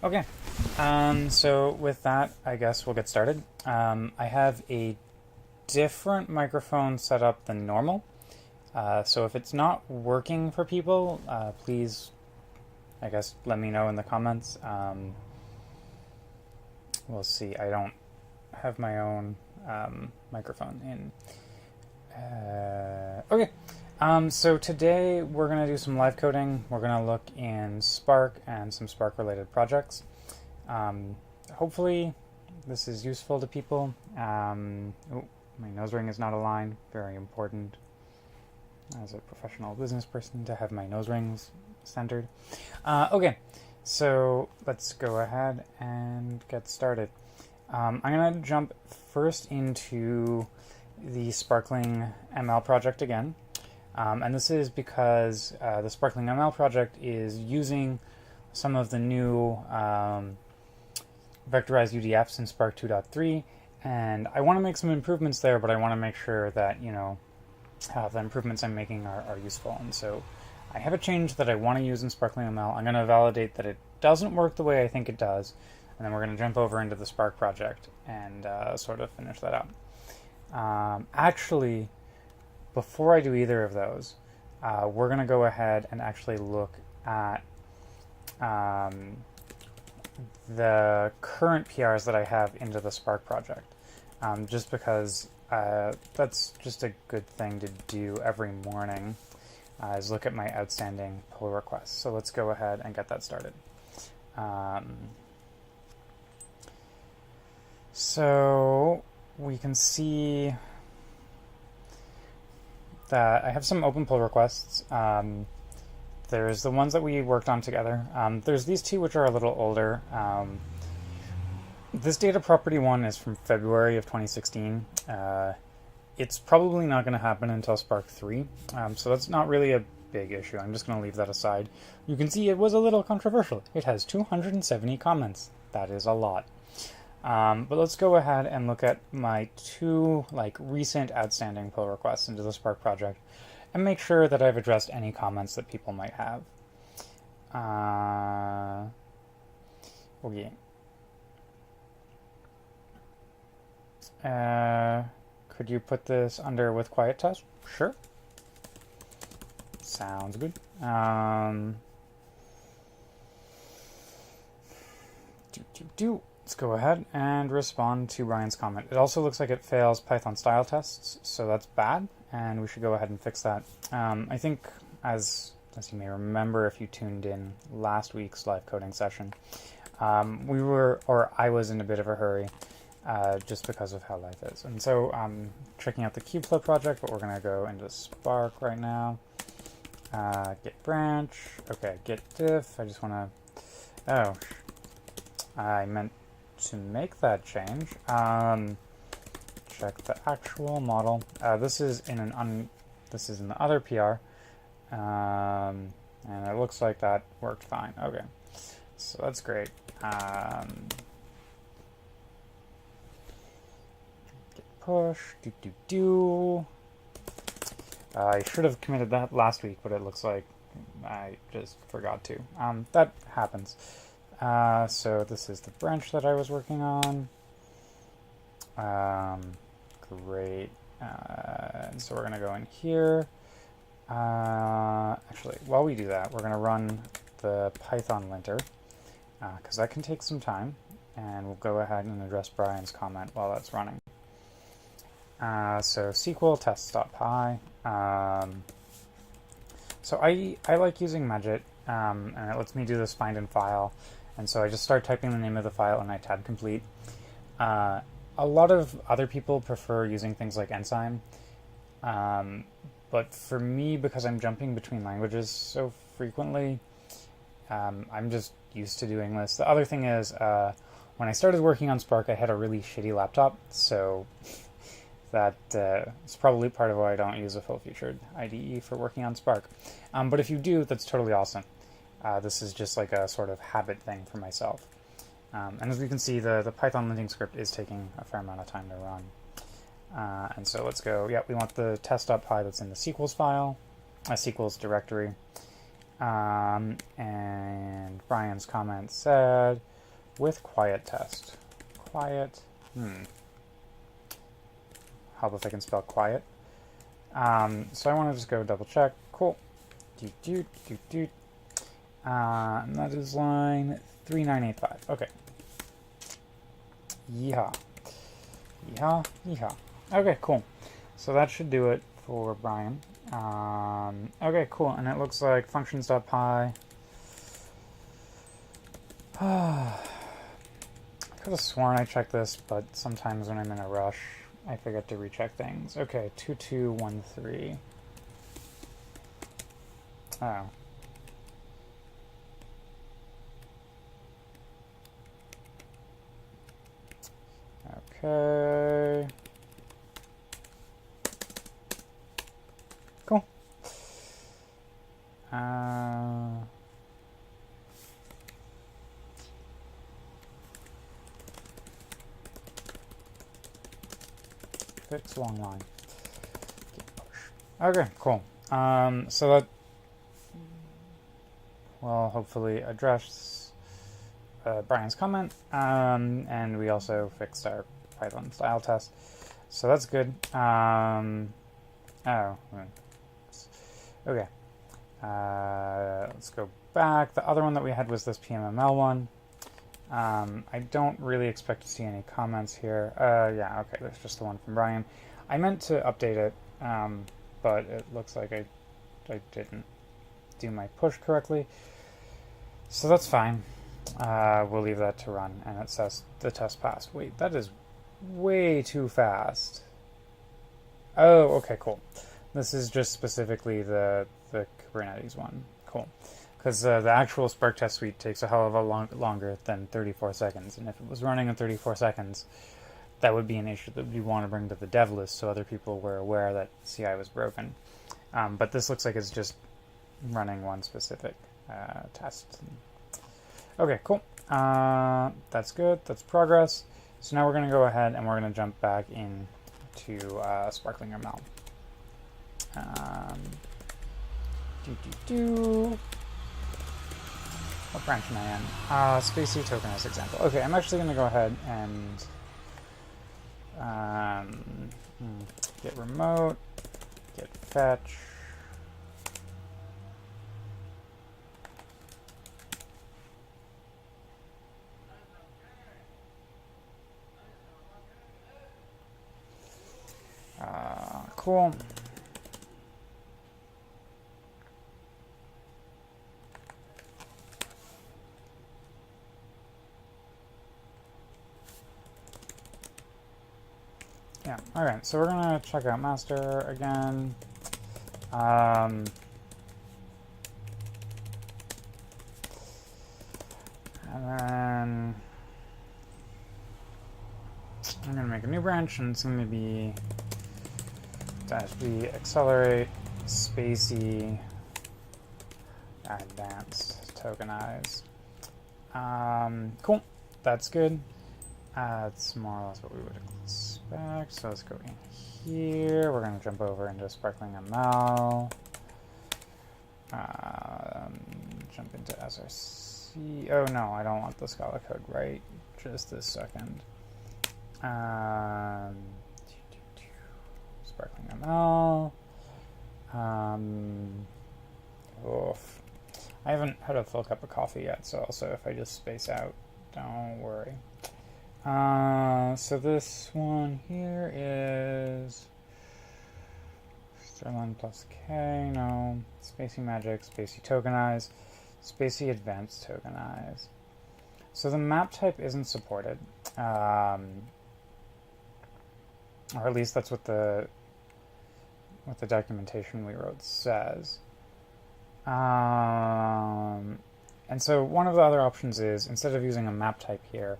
Okay, so with that, I guess we'll get started. I have a different microphone set up than normal. So if it's not working for people, please, I guess, let me know in the comments. We'll see. I don't have my own microphone in. Okay. So today we're going to do some live coding. We're going to look in Spark and some Spark related projects. Hopefully this is useful to people. Oh, my nose ring is not aligned. Very important as a professional business person to have my nose rings centered. Okay, so let's go ahead and get started. I'm going to jump first into the Sparkling ML project again. And this is because the Sparkling ML project is using some of the new vectorized UDFs in Spark 2.3, and I want to make some improvements there, but I want to make sure that, you know, the improvements I'm making are useful. And so I have a change that I want to use in Sparkling ML. I'm going to validate that it doesn't work the way I think it does, and then we're going to jump over into the Spark project and sort of finish that up. Actually, before I do either of those, we're going to go ahead and actually look at the current PRs that I have into the Spark project, just because that's just a good thing to do every morning, is look at my outstanding pull requests. So let's go ahead and get that started. So we can see that I have some open pull requests. There's the ones that we worked on together. There's these two which are a little older. This data property one is from February of 2016. It's probably not going to happen until Spark 3, so that's not really a big issue. I'm just going to leave that aside. You can see it was a little controversial. It has 270 comments. That is a lot. But let's go ahead and look at my two recent outstanding pull requests into the Spark project and make sure that I've addressed any comments that people might have. Okay. Could you put this under with quiet test? Sure. Sounds good. Let's go ahead and respond to Ryan's comment. It also looks like it fails Python style tests, so that's bad, and we should go ahead and fix that. I think, as you may remember if you tuned in last week's live coding session, I was in a bit of a hurry just because of how life is. And so I'm checking out the Kubeflow project, but we're going to go into Spark right now. Git branch. Okay, git diff. I just want to... Oh, I meant to make that change. Check the actual model. This is in the other PR, and it looks like that worked fine. Okay, so that's great. Git push. I should have committed that last week, but it looks like I just forgot to. That happens. So this is the branch that I was working on. Great. And so we're going to go in here. Actually, while we do that, we're going to run the Python linter, because that can take some time. And we'll go ahead and address Brian's comment while that's running. So SQL tests.py. So I like using Magit, and it lets me do this find in file. And so I just start typing the name of the file and I tab complete. A lot of other people prefer using things like Enzyme. But for me, because I'm jumping between languages so frequently, I'm just used to doing this. The other thing is, when I started working on Spark, I had a really shitty laptop. So that is probably part of why I don't use a full-featured IDE for working on Spark. But if you do, that's totally awesome. This is just like a sort of habit thing for myself. And as we can see, the Python linting script is taking a fair amount of time to run. And so let's go, we want the test.py that's in the sequels file, sequels directory. And Brian's comment said, with quiet test. Quiet. Help if I can spell quiet. So I want to just go double check. Cool. And that is line 3985. Okay. Yeehaw. Yeehaw. Yeehaw. Okay, cool. So that should do it for Brian. Okay, cool. And it looks like functions.py. I could have sworn I checked this, but sometimes when I'm in a rush, I forget to recheck things. Okay, 2213. Oh. Okay. Cool. Fix long line. Okay, cool. So that will hopefully address Brian's comment, and we also fixed our Python style test, so that's good. Okay. Let's go back. The other one that we had was this PMML one. I don't really expect to see any comments here. Yeah, okay, there's just the one from Brian. I meant to update it, but it looks like I didn't do my push correctly. So that's fine. We'll leave that to run, and it says the test passed. Wait, that is way too fast. Oh, okay, cool. This is just specifically the Kubernetes one. Cool. Because the actual Spark test suite takes a hell of a longer than 34 seconds. And if it was running in 34 seconds, that would be an issue that we want to bring to the dev list so other people were aware that CI was broken. But this looks like it's just running one specific test. Okay, cool. That's good. That's progress. So now we're going to go ahead and we're going to jump back into Sparkling ML. What branch am I in? Spacey tokenized example. Okay, I'm actually going to go ahead and get remote, get fetch. Cool. Yeah, alright, so we're gonna check out master again. And then I'm gonna make a new branch, and it's gonna be -b accelerate spacey advanced tokenize. Cool, that's good. That's more or less what we would expect. So let's go in here. We're going to jump over into Sparkling ML. Jump into SRC. Oh no, I don't want the Scala code right just this second. Sparkling ML. Oof. I haven't had a full cup of coffee yet, so also if I just space out, don't worry. So this one here is Sterling plus K, no, Spacey Magic, Spacey Tokenize, Spacey Advanced Tokenize. So the map type isn't supported, or at least that's what the documentation we wrote says. And so one of the other options is, instead of using a map type here,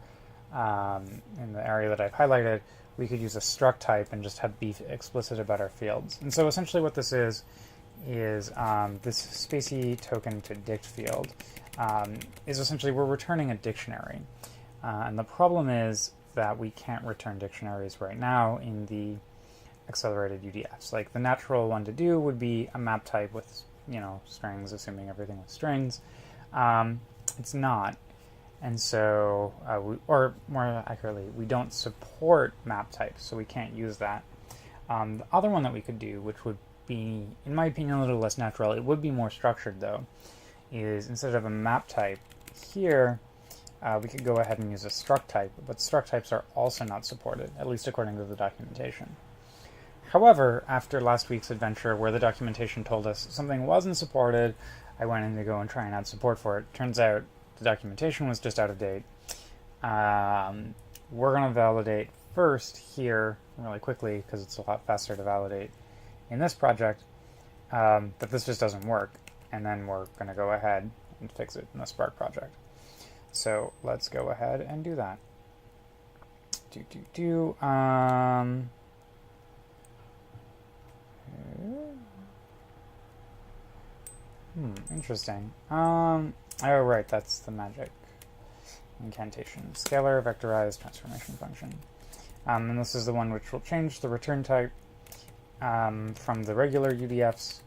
in the area that I've highlighted, we could use a struct type and just be explicit about our fields. And so essentially what this is this spacey token to dict field is essentially we're returning a dictionary. And the problem is that we can't return dictionaries right now in the accelerated UDFs. Like the natural one to do would be a map type with strings, assuming everything was strings. It's not. And so, or more accurately, we don't support map types, so we can't use that. The other one that we could do, which would be, in my opinion, a little less natural, it would be more structured though, is instead of a map type here, we could go ahead and use a struct type, but struct types are also not supported, at least according to the documentation. However, after last week's adventure where the documentation told us something wasn't supported, I went in to go and try and add support for it. Turns out the documentation was just out of date. We're going to validate first here really quickly because it's a lot faster to validate in this project that this just doesn't work, and then we're going to go ahead and fix it in the Spark project. So let's go ahead and do that. Interesting. Oh, right, that's the magic incantation. Scalar vectorized transformation function. And this is the one which will change the return type from the regular UDFs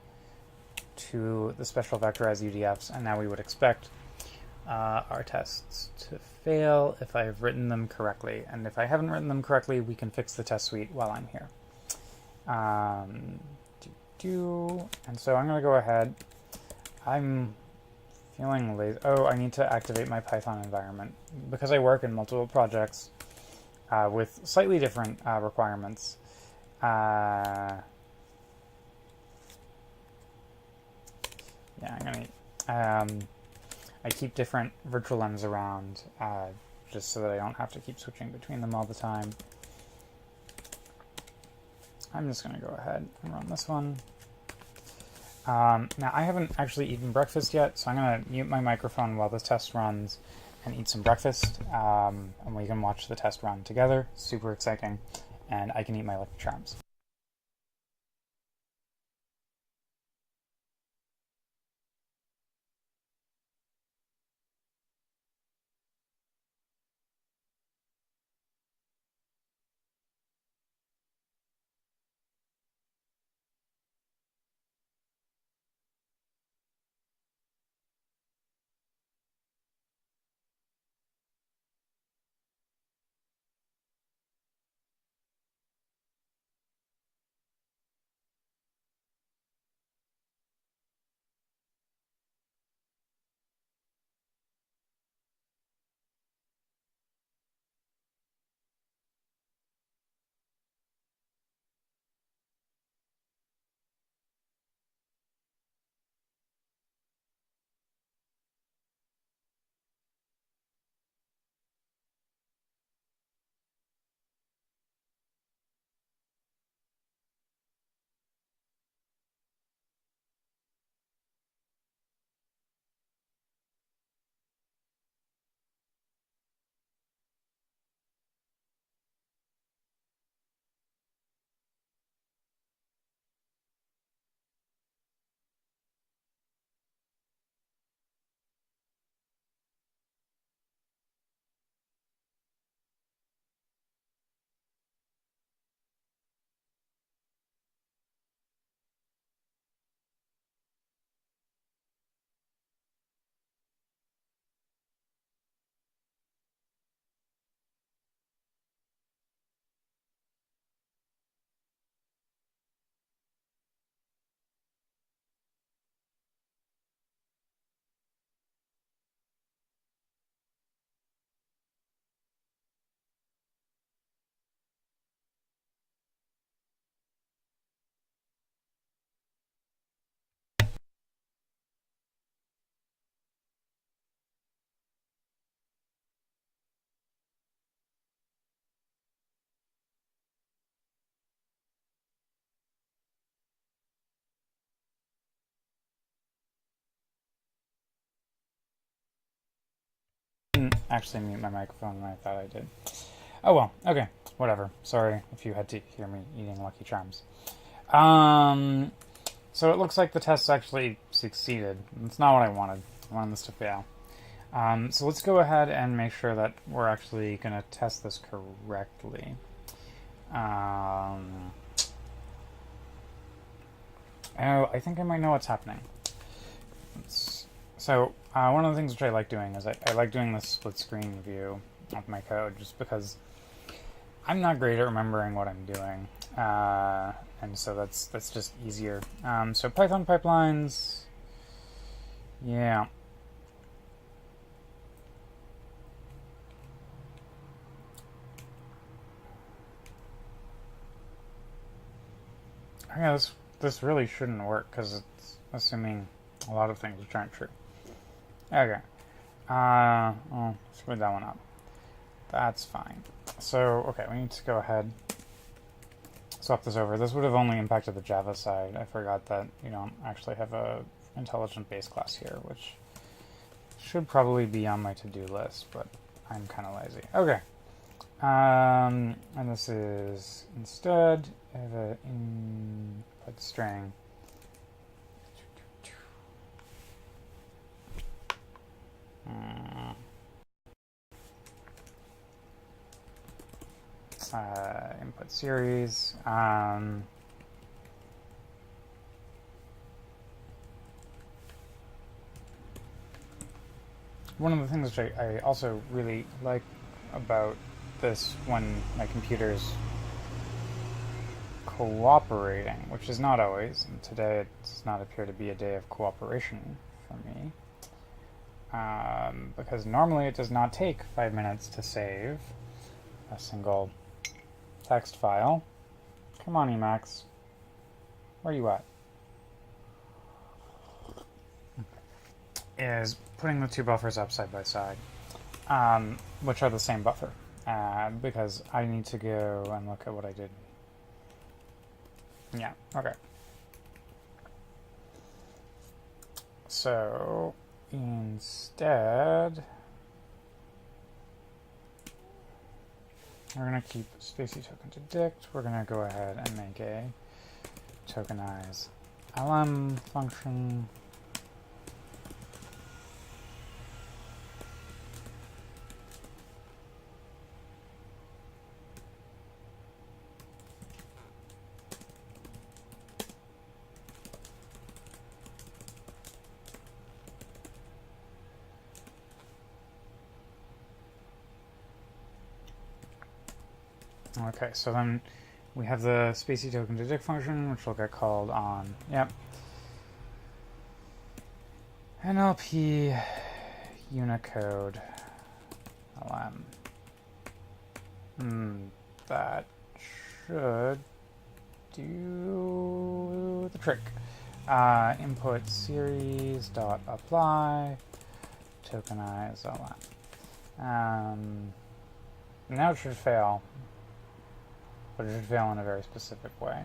to the special vectorized UDFs, and now we would expect our tests to fail if I have written them correctly. And if I haven't written them correctly, we can fix the test suite while I'm here. And so I'm going to go ahead. I'm feeling lazy. Oh, I need to activate my Python environment. Because I work in multiple projects with slightly different requirements. Yeah, I'm going to... I keep different virtual-envs around just so that I don't have to keep switching between them all the time. I'm just going to go ahead and run this one. Now, I haven't actually eaten breakfast yet, so I'm going to mute my microphone while the test runs and eat some breakfast, and we can watch the test run together. Super exciting, and I can eat my Lucky Charms. Didn't actually mute my microphone and I thought I did. Oh well, okay, whatever. Sorry if you had to hear me eating Lucky Charms. So it looks like the test actually succeeded. That's not what I wanted. I wanted this to fail. So let's go ahead and make sure that we're actually going to test this correctly. Oh, I think I might know what's happening. So one of the things which I like doing is I like doing this split screen view of my code just because I'm not great at remembering what I'm doing, and so that's just easier. So Python pipelines, yeah. Yeah, this really shouldn't work because it's assuming a lot of things which aren't true. Okay. Oh, screwed that one up. That's fine. So, okay, we need to go ahead, swap this over. This would have only impacted the Java side. I forgot that you don't actually have a intelligent base class here, which should probably be on my to-do list, but I'm kind of lazy. Okay. And this is instead of an input string. Input series. One of the things which I also really like about this when my computer's cooperating, which is not always, and today it does not appear to be a day of cooperation for me, because normally it does not take 5 minutes to save a single text file. Come on, Emacs. Where are you at? Is putting the two buffers up side by side, which are the same buffer, because I need to go and look at what I did. Yeah, okay. So instead, we're going to keep spacey token to dict. We're going to go ahead and make a tokenize lm function. Okay, so then we have the spacey token to dict function, which will get called on, yep, NLP Unicode LM. That should do the trick. Input series dot apply tokenize LM. Now it should fail, but it should fail in a very specific way.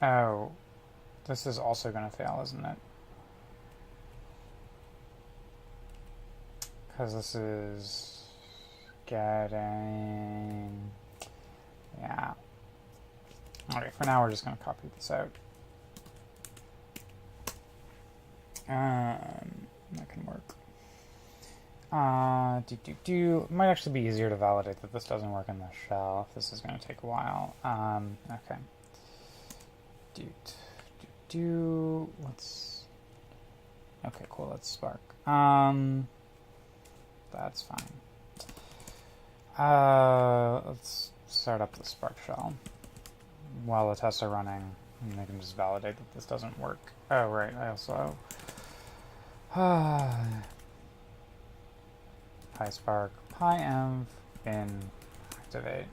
Oh, this is also going to fail, isn't it? Because this is getting... Yeah. Okay, for now we're just going to copy this out. That can work. It might actually be easier to validate that this doesn't work in the shell if this is going to take a while. Okay. Let's... Okay, cool, let's Spark. That's fine. Let's start up the Spark shell while the tests are running, and they can just validate that this doesn't work. Oh, right, I also... PySpark, pyenv bin activate.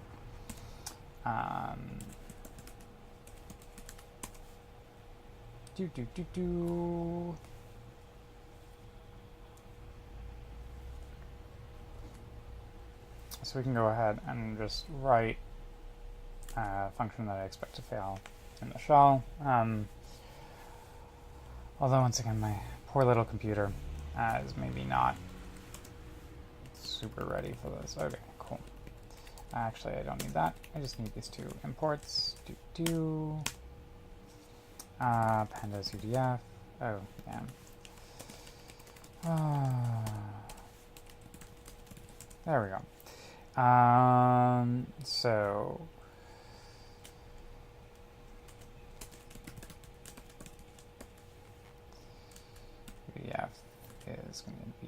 So we can go ahead and just write a function that I expect to fail in the shell. Although, once again, my poor little computer is maybe not super ready for this. Okay, cool. Actually, I don't need that. I just need these two imports. Pandas UDF. Oh, yeah. There we go. So VF is going to be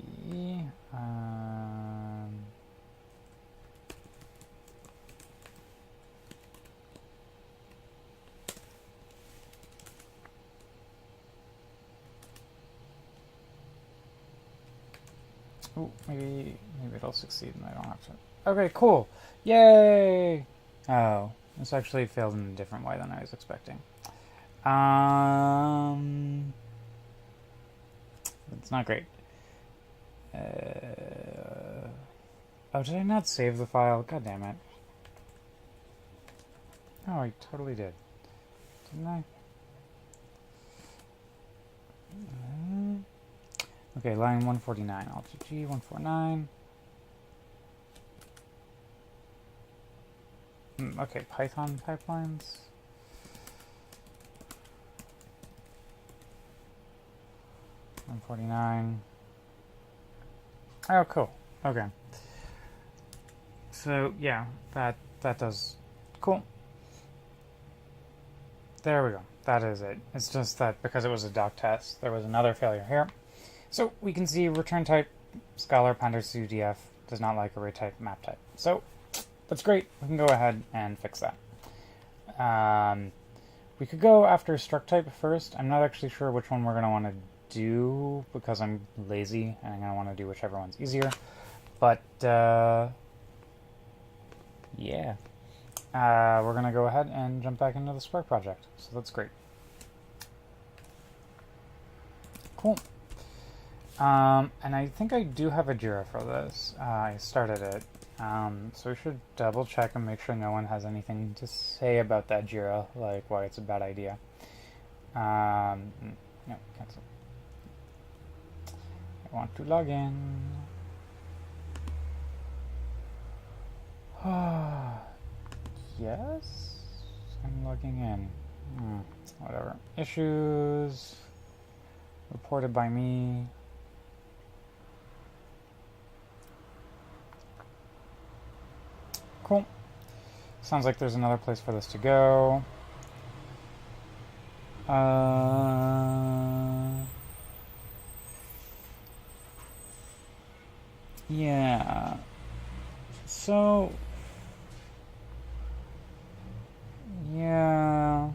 oh, maybe it'll succeed and I don't have to. Okay, cool. Yay! Oh, this actually failed in a different way than I was expecting. It's not great. Oh, did I not save the file? God damn it. Oh, I totally did. Didn't I? Okay, line 149, Alt-G 149. Okay, Python pipelines. $149. Oh, cool. Okay. So yeah, that does cool. There we go. That is it. It's just that because it was a doc test, there was another failure here. So we can see return type Scholar PanderSUDF does not like array type map type. So that's great. We can go ahead and fix that. We could go after structtype first. I'm not actually sure which one we're going to want to do because I'm lazy and I'm going to want to do whichever one's easier. But yeah, we're going to go ahead and jump back into the Spark project. So that's great. Cool. And I think I do have a JIRA for this. I started it. So we should double check and make sure no one has anything to say about that JIRA, like why it's a bad idea. No, cancel. I want to log in. Yes? I'm logging in. Whatever. Issues. Reported by me. Cool. Sounds like there's another place for this to go. Yeah. So, yeah.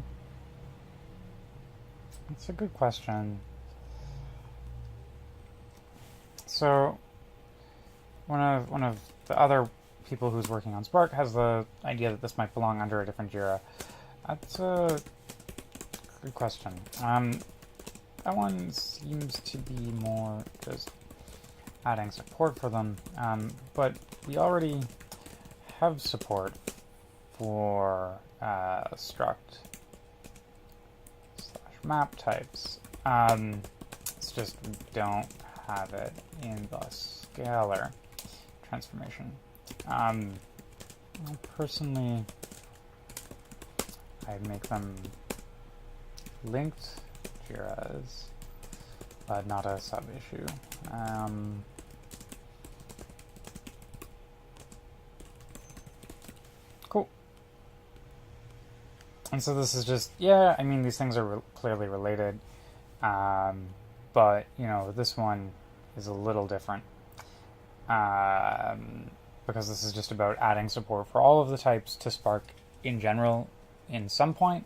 It's a good question. So, one of the other people who's working on Spark has the idea that this might belong under a different JIRA. That's a good question. That one seems to be more just adding support for them, but we already have support for struct / map types. It's just we don't have it in the scalar transformation. Personally, I'd make them linked JIRAs, but not a sub-issue. Cool. And so this is just, yeah, I mean, these things are clearly related, but, you know, this one is a little different. Because this is just about adding support for all of the types to Spark in general in some point,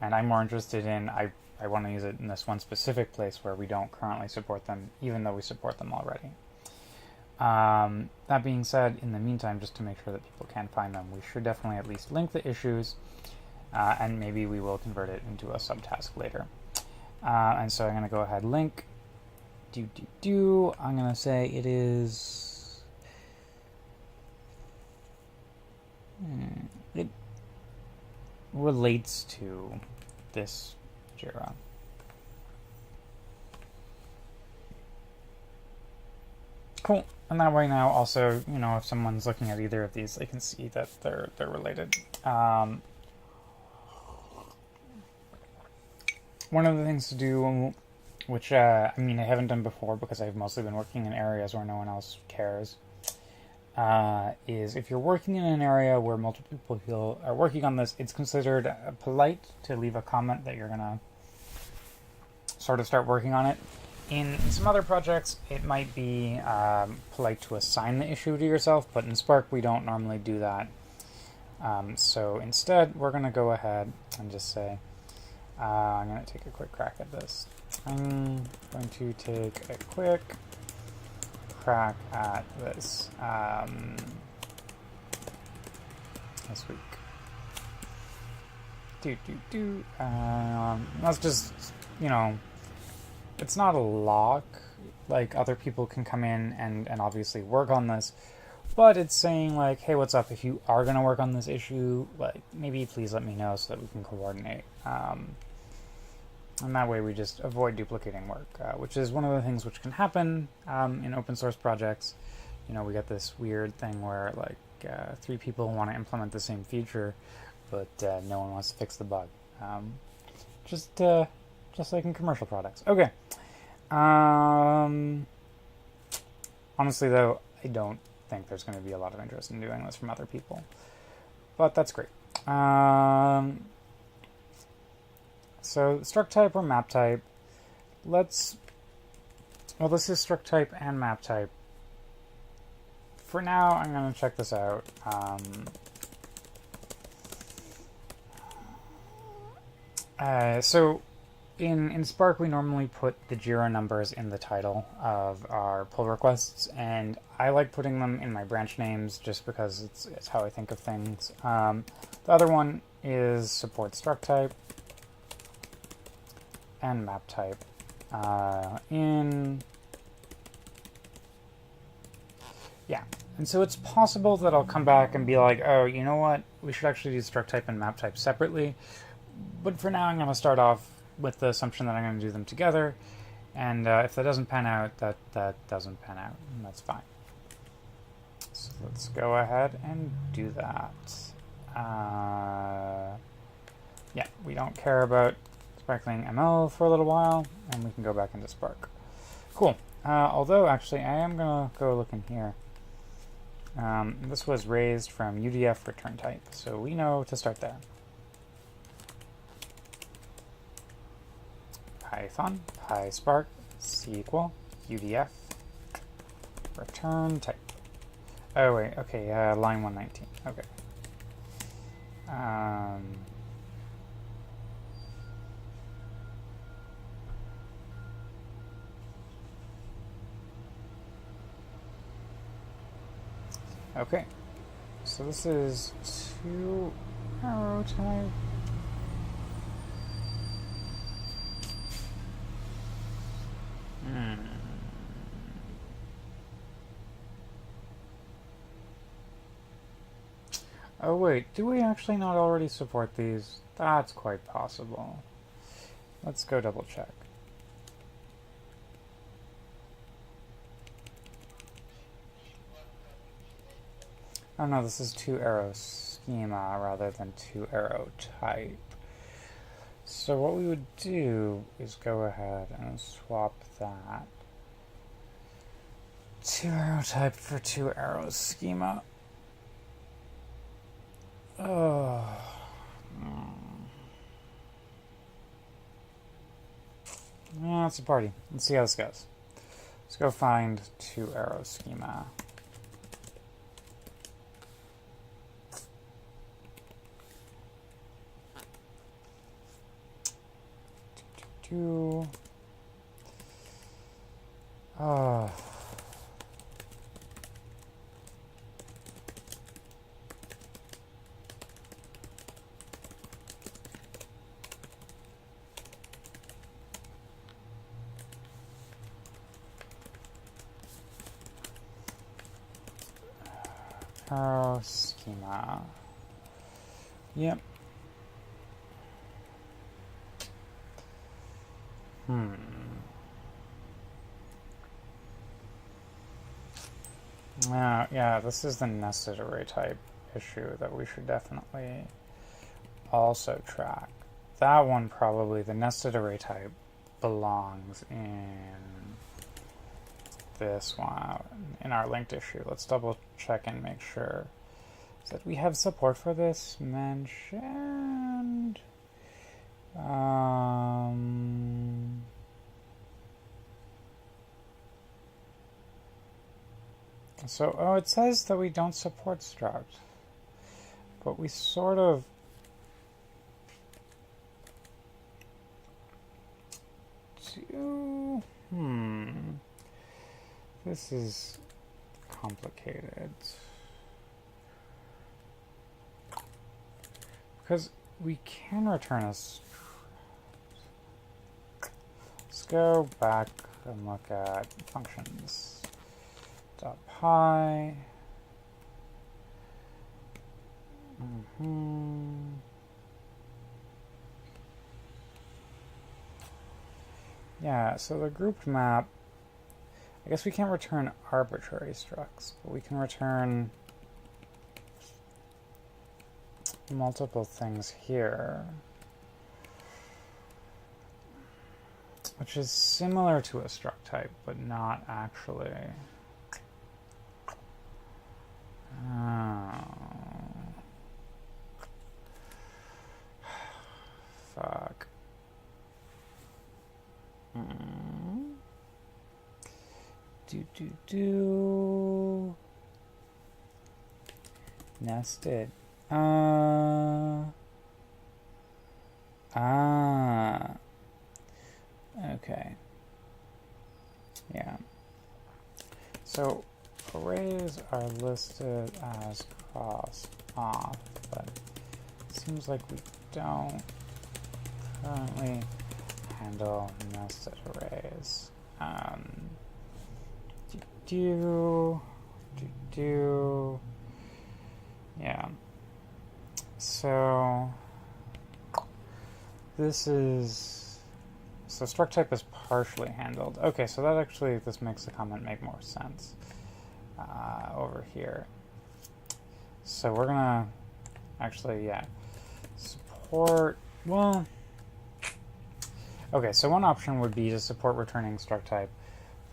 and I'm more interested in, I want to use it in this one specific place where we don't currently support them, even though we support them already. That being said, in the meantime, just to make sure that people can find them, we should definitely at least link the issues, and maybe we will convert it into a subtask later. And so I'm going to go ahead, link, I'm going to say it is... it relates to this JIRA. Cool. And that way now also, you know, if someone's looking at either of these, they can see that they're related. One of the things to do, which I mean I haven't done before because I've mostly been working in areas where no one else cares, is if you're working in an area where multiple people are working on this, it's considered polite to leave a comment that you're going to sort of start working on it. In some other projects, it might be polite to assign the issue to yourself, but in Spark, we don't normally do that. So instead, we're going to go ahead and just say, I'm going to take a quick crack at this. I'm going to take a quick crack at this this week. That's just, you know, it's not a lock. Like, other people can come in and obviously work on this, but it's saying, like, hey, what's up? If you are going to work on this issue, like, maybe please let me know so that we can coordinate. And that way we just avoid duplicating work, which is one of the things which can happen in open source projects. You know, we get this weird thing where, like, 3 people want to implement the same feature, but no one wants to fix the bug. Just like in commercial products. Okay. Honestly, though, I don't think there's going to be a lot of interest in doing this from other people. But that's great. So structtype or maptype. This is structtype and maptype. For now, I'm going to check this out. So in Spark, we normally put the JIRA numbers in the title of our pull requests, and I like putting them in my branch names just because it's how I think of things. The other one is support structtype and maptype. And so it's possible that I'll come back and be like, oh, you know what? We should actually do structtype and maptype separately. But for now, I'm going to start off with the assumption that I'm going to do them together. And if that doesn't pan out, that doesn't pan out. And that's fine. So let's go ahead and do that. Yeah, we don't care about sparkling ML for a little while, and we can go back into Spark. Cool. Although, actually, I am going to go look in here. This was raised from UDF return type, so we know to start there. Python, PySpark, SQL, UDF, return type. Oh, wait, okay, line 119, okay. Okay, so this is 2 arrow type. Oh wait, do we actually not already support these? That's quite possible. Let's go double check. Oh no, this is 2 arrow schema rather than 2 arrow type. So what we would do is go ahead and swap that 2 arrow type for 2 arrow schema. Oh. Yeah, it's a party. Let's see how this goes. Let's go find 2 arrow schema. Oh. Arrow schema. Yep. Yeah, this is the nested array type issue that we should definitely also track. That one probably, the nested array type, belongs in this one in our linked issue. Let's double check and make sure that we have support for this mentioned. So, oh, it says that we don't support struct, but we sort of do. This is complicated. Because we can return a struct. Let's go back and look at functions. .py. Yeah, so the grouped map, I guess we can't return arbitrary structs, but we can return multiple things here, which is similar to a struct type, but not actually. Oh. Fuck. Nested. Okay. Yeah. So arrays are listed as cross-off, but it seems like we don't currently handle nested arrays. Yeah. So this is, so struct type is partially handled. Okay, so that actually, this makes the comment make more sense over here. So we're gonna actually, yeah, support, well, okay, so one option would be to support returning struct type.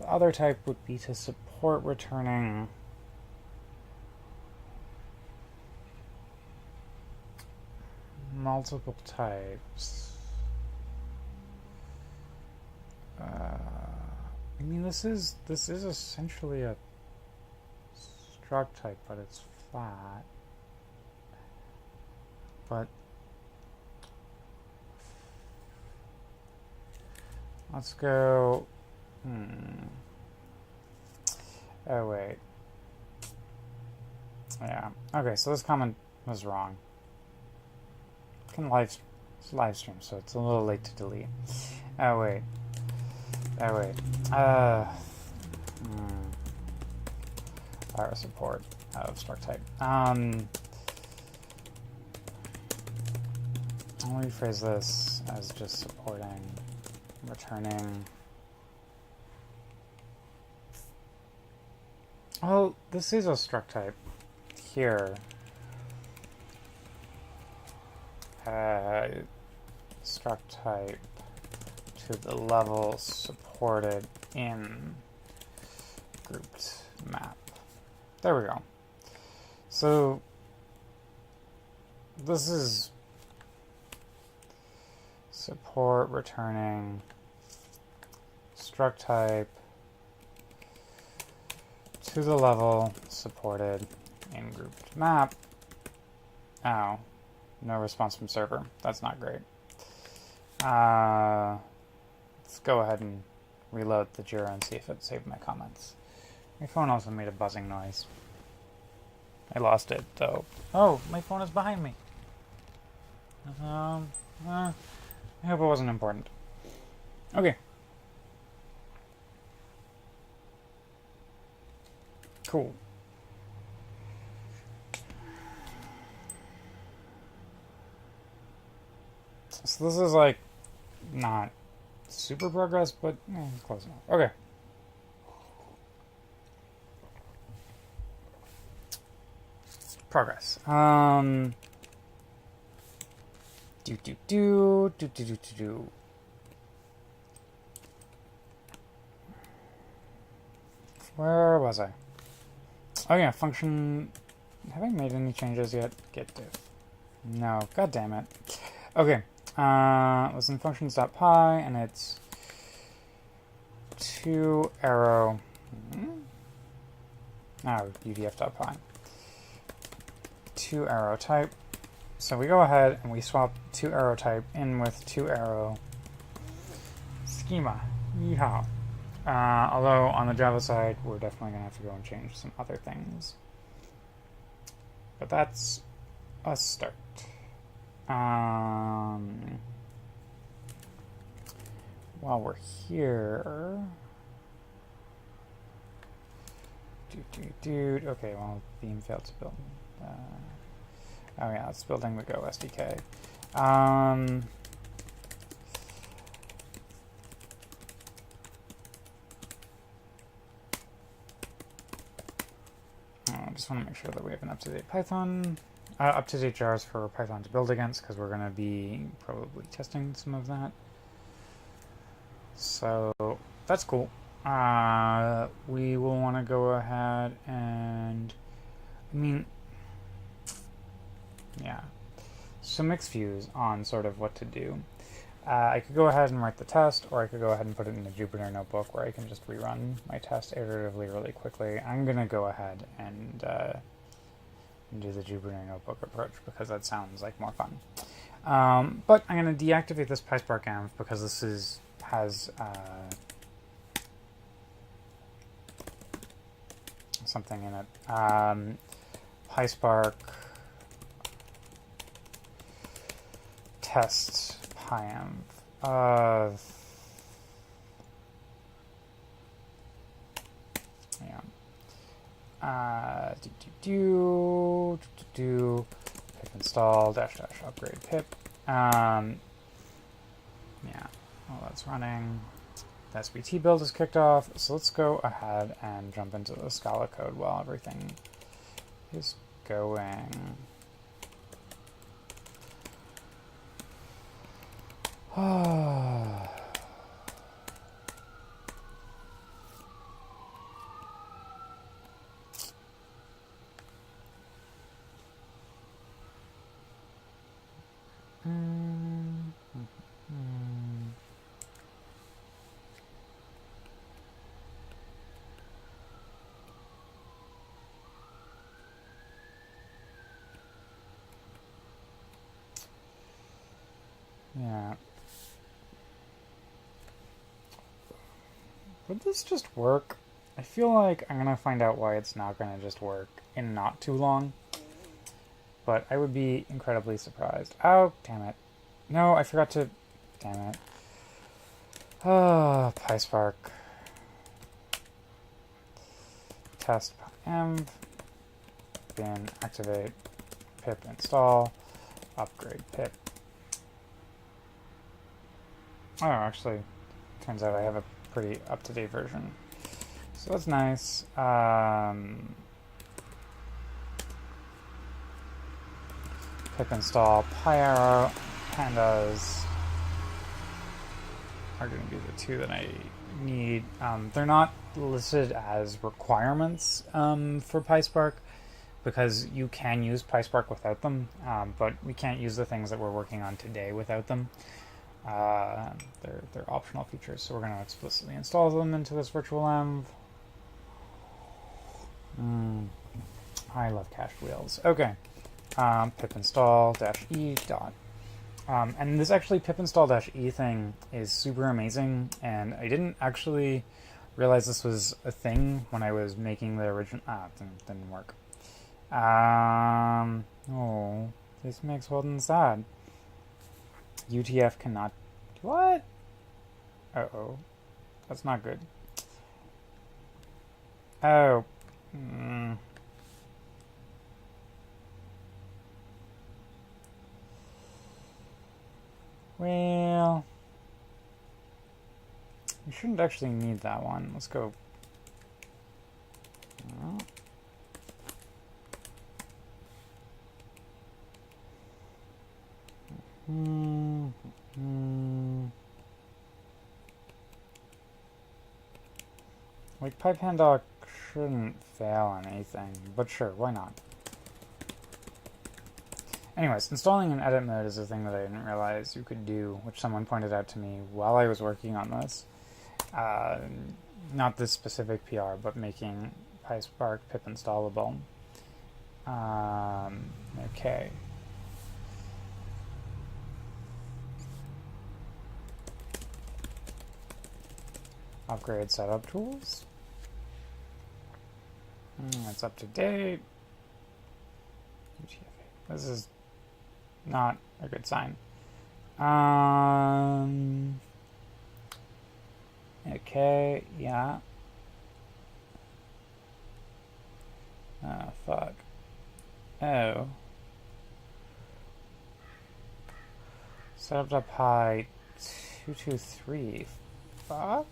The other type would be to support returning multiple types. I mean, this is essentially a struct type, but it's flat. But let's go. Oh wait. Yeah. Okay, so this comment was wrong. Can live stream, so it's a little late to delete. Oh wait. Our support of struct type. I'll rephrase this as just supporting returning. Oh, this is a struct type here. Struct type to the level supported in grouped map. There we go. So this is support returning struct type to the level supported in grouped map. Oh, no response from server. That's not great. Let's go ahead and reload the JIRA and see if it saved my comments. My phone also made a buzzing noise. I lost it, though. Oh, my phone is behind me. I hope it wasn't important. Okay. Cool. So this is like not super progress, but close enough. Okay. Progress. Where was I? Oh yeah, function. Have I made any changes yet? Get diff. No, god damn it. Okay, listen, functions.py, and it's 2 arrow. Oh, udf.py. 2 arrow type. So we go ahead and we swap 2 arrow type in with 2 arrow schema. Yeehaw. Although on the Java side, we're definitely going to have to go and change some other things. But that's a start. While we're here... Okay, well, Beam failed to build. Oh yeah, it's building the Go SDK. I just want to make sure that we have an up-to-date Python, up-to-date jars for Python to build against, because we're going to be probably testing some of that. So that's cool. We will want to go ahead and, yeah, some mixed views on sort of what to do. I could go ahead and write the test, or I could go ahead and put it in a Jupyter notebook where I can just rerun my test iteratively really quickly. I'm going to go ahead and do the Jupyter notebook approach because that sounds like more fun. But I'm going to deactivate this PySpark env because this has something in it. PySpark test pyenv. Pip install -- upgrade pip. Yeah, well, that's running. The SBT build is kicked off, so let's go ahead and jump into the Scala code while everything is going. Yeah. Would this just work? I feel like I'm gonna find out why it's not gonna just work in not too long. But I would be incredibly surprised. Oh, damn it. No, I forgot to... Damn it. Oh, PySpark. Test env. Bin activate. Pip install. Upgrade pip. Oh, actually, turns out I have a pretty up-to-date version. So that's nice. Pip install pyarrow. Pandas are going to be the two that I need. They're not listed as requirements for PySpark because you can use PySpark without them, but we can't use the things that we're working on today without them. They're optional features, so we're going to explicitly install them into this virtual env. I love cached wheels. Okay. Pip install -e dot. And this actually pip install -e thing is super amazing, and I didn't actually realize this was a thing when I was making the original. It didn't work. Oh, this makes Holden sad. UTF cannot. What? Uh-oh. That's not good. Oh. Well, we shouldn't actually need that one. Let's go. Like PyPandoc shouldn't fail anything, but sure, why not? Anyways, installing in edit mode is a thing that I didn't realize you could do, which someone pointed out to me while I was working on this. Not this specific PR, but making Apache Spark pip installable. Okay. Upgrade setup tools. It's up to date. This is not a good sign. Okay, yeah. Oh, fuck. Oh. Set up high 223. Fuck.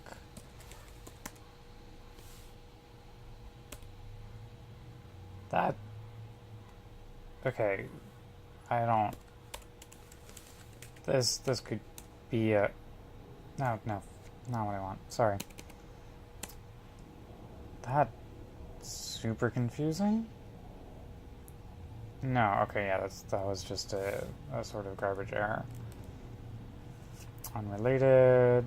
That. Okay. I don't. This could be a. No, not what I want. Sorry. That's super confusing. No, okay, yeah, that was just a sort of garbage error. Unrelated.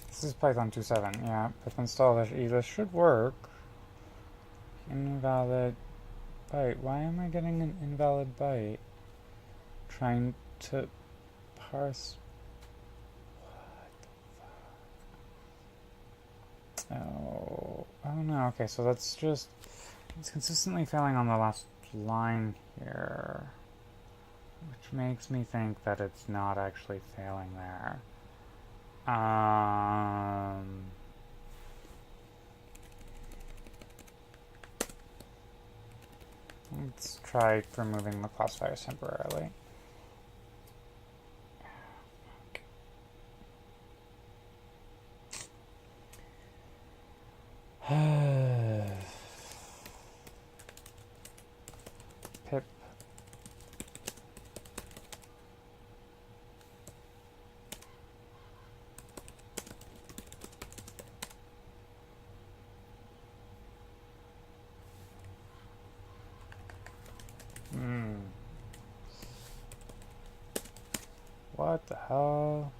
This is Python 2.7, yeah. Pip install -e. This should work. Invalid byte. Why am I getting an invalid byte? Trying to parse. What the fuck? Oh no, okay, so that's just. It's consistently failing on the last line here. Which makes me think that it's not actually failing there. Let's try removing the classifiers temporarily. Pip. What the hell?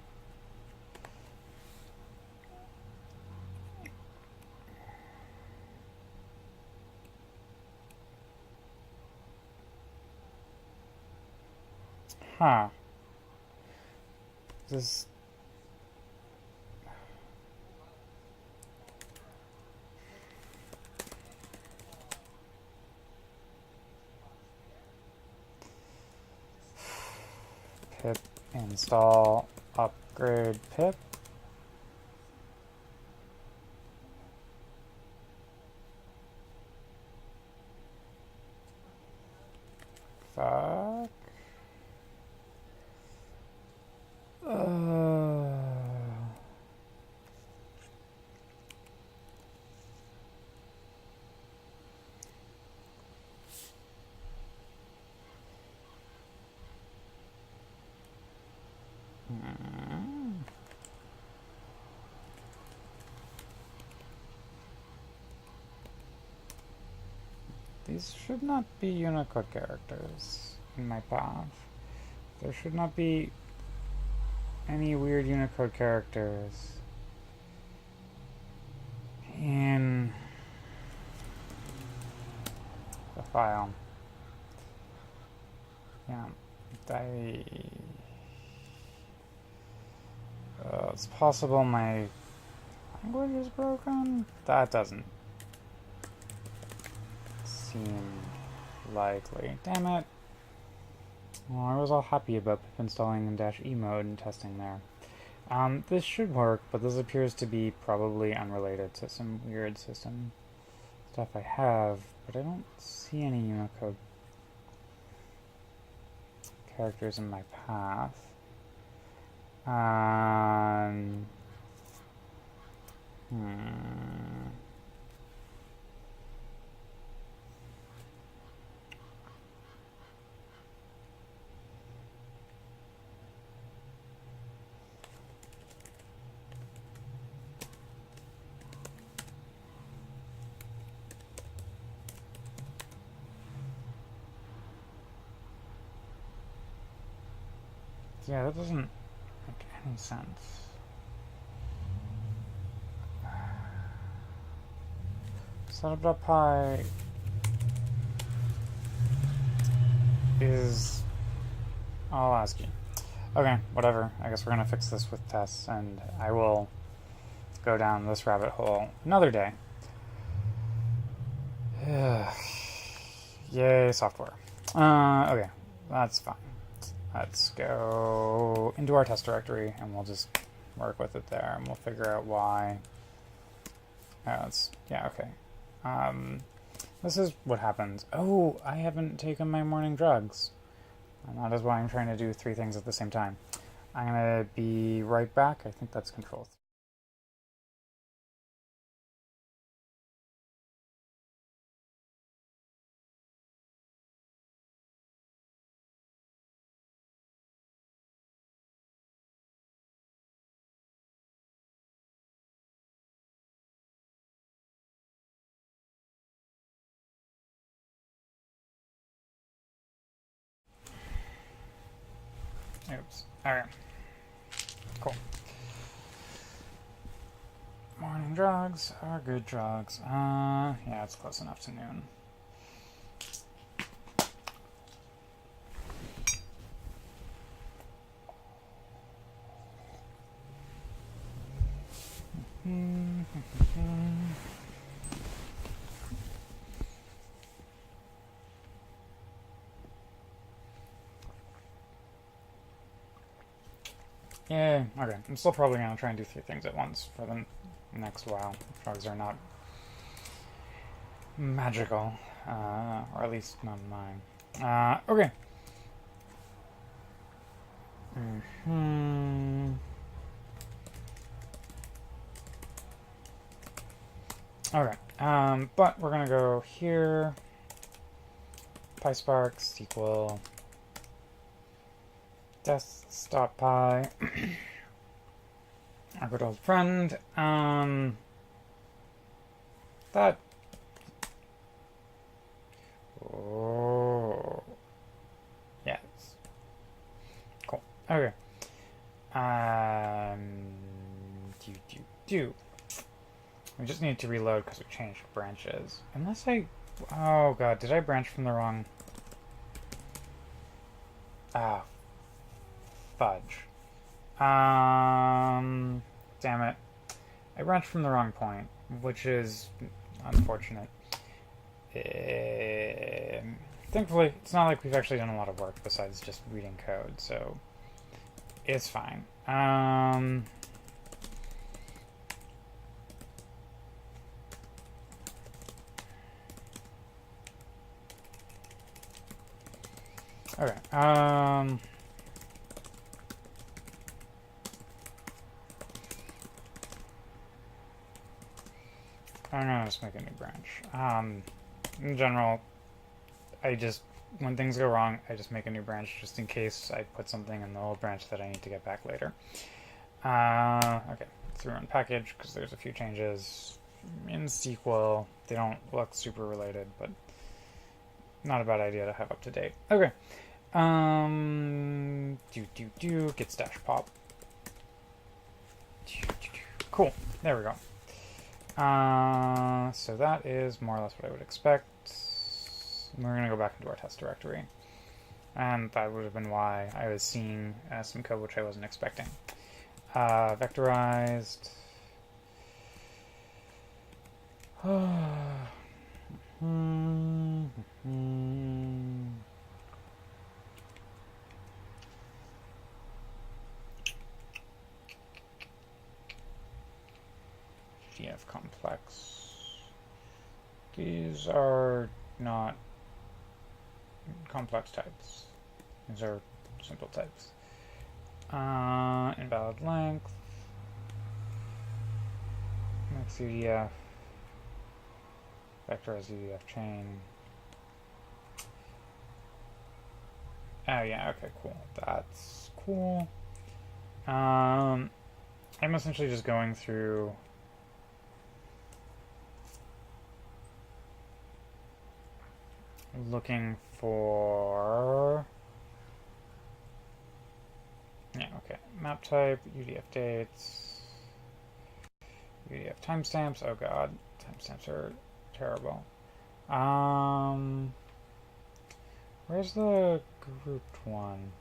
Huh. This. Pip install upgrade pip. Fuck. These should not be Unicode characters in my path. There should not be any weird Unicode characters in the file. Yeah, it's possible my language is broken? That doesn't seem likely. Damn it. Well, I was all happy about pip installing in -e mode and testing there. This should work, but this appears to be probably unrelated to some weird system stuff I have, but I don't see any Unicode characters in my path. Yeah, that doesn't make any sense. Setup.py is... I'll ask you. Okay, whatever. I guess we're gonna fix this with tests, and I will go down this rabbit hole another day. Yay, software. Okay, that's fine. Let's go into our test directory, and we'll just work with it there, and we'll figure out why. Yeah, okay. This is what happens. Oh, I haven't taken my morning drugs. And that is why I'm trying to do 3 things at the same time. I'm going to be right back. I think that's Control. Oops. Alright. Cool. Morning drugs are good drugs. Yeah, it's close enough to noon. Yeah, okay. I'm still probably going to try and do 3 things at once for the next while. Drugs are not magical, or at least not mine. Okay. Okay, but we're going to go here, Apache Spark, SQL, desktop.py, our good old friend, that, oh, yes, cool, okay, we just need to reload because we changed branches, unless oh god, did I branch from the wrong, fudge. Damn it. I branched from the wrong point, which is unfortunate. Thankfully, it's not like we've actually done a lot of work besides just reading code, so it's fine. Okay. I'm gonna just make a new branch. In general, when things go wrong, I just make a new branch just in case I put something in the old branch that I need to get back later. Okay, let's rerun package because there's a few changes in SQL. They don't look super related, but not a bad idea to have up to date. Okay. Git stash pop. Cool. There we go. So that is more or less what I would expect. We're going to go back into our test directory. And that would have been why I was seeing some code which I wasn't expecting. Vectorized. GF complex. These are not complex types. These are simple types. Invalid length. Max UDF. Vectorized UDF chain. Oh yeah, okay, cool. That's cool. I'm essentially just going through looking for map type, UDF dates, UDF timestamps. Oh god, timestamps are terrible. Where's the grouped one?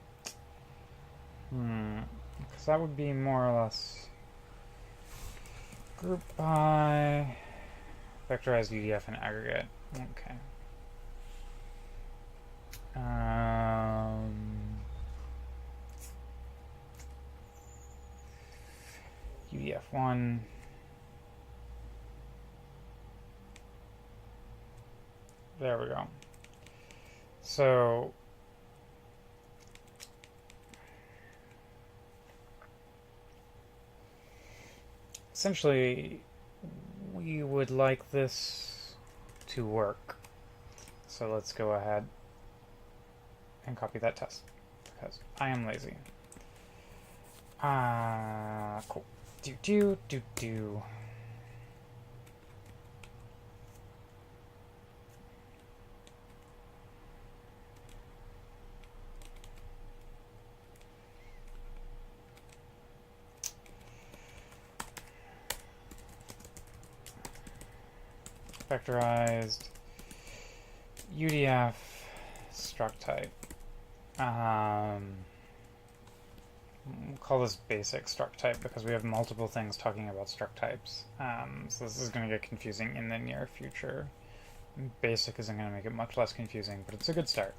Because that would be more or less group by vectorized UDF and aggregate. Okay. UDF1. There we go. So essentially we would like this to work. So let's go ahead and copy that test because I am lazy. Cool. Do. Vectorized UDF struct type. We'll call this basic struct type because we have multiple things talking about struct types. So this is going to get confusing in the near future. Basic isn't going to make it much less confusing, but it's a good start.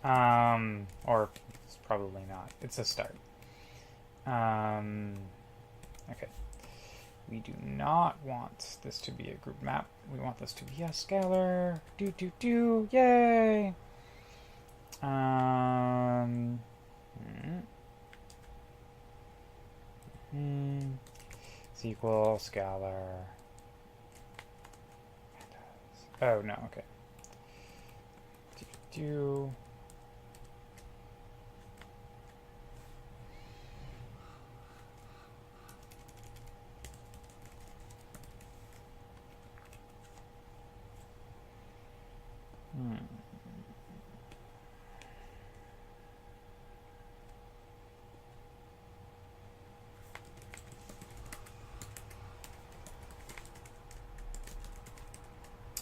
Or it's probably not. It's a start. Okay. We do not want this to be a group map. We want this to be a scalar. Yay! It's equal scalar. Oh no, okay.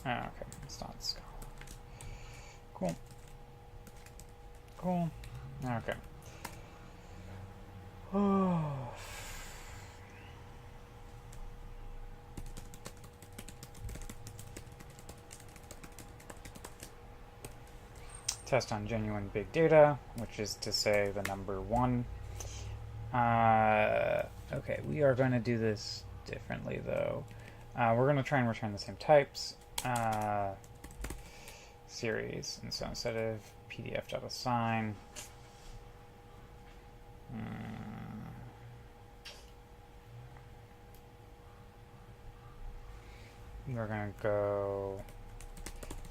Okay, it's not scholar. Cool. Okay. Test on genuine big data, which is to say the number 1. Okay, we are going to do this differently though. We're going to try and return the same types. Series, and so instead of pdf.assign, we're going to go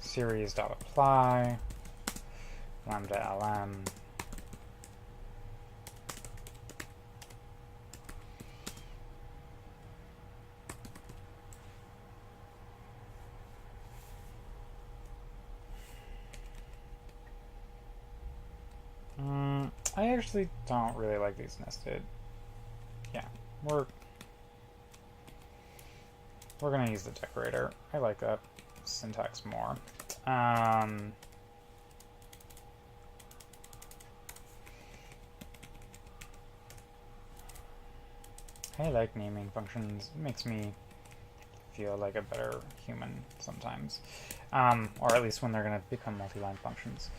series.apply lambda lm I actually don't really like these nested. Yeah, we're gonna use the decorator. I like that syntax more. I like naming functions. It makes me feel like a better human sometimes, or at least when they're gonna become multi-line functions.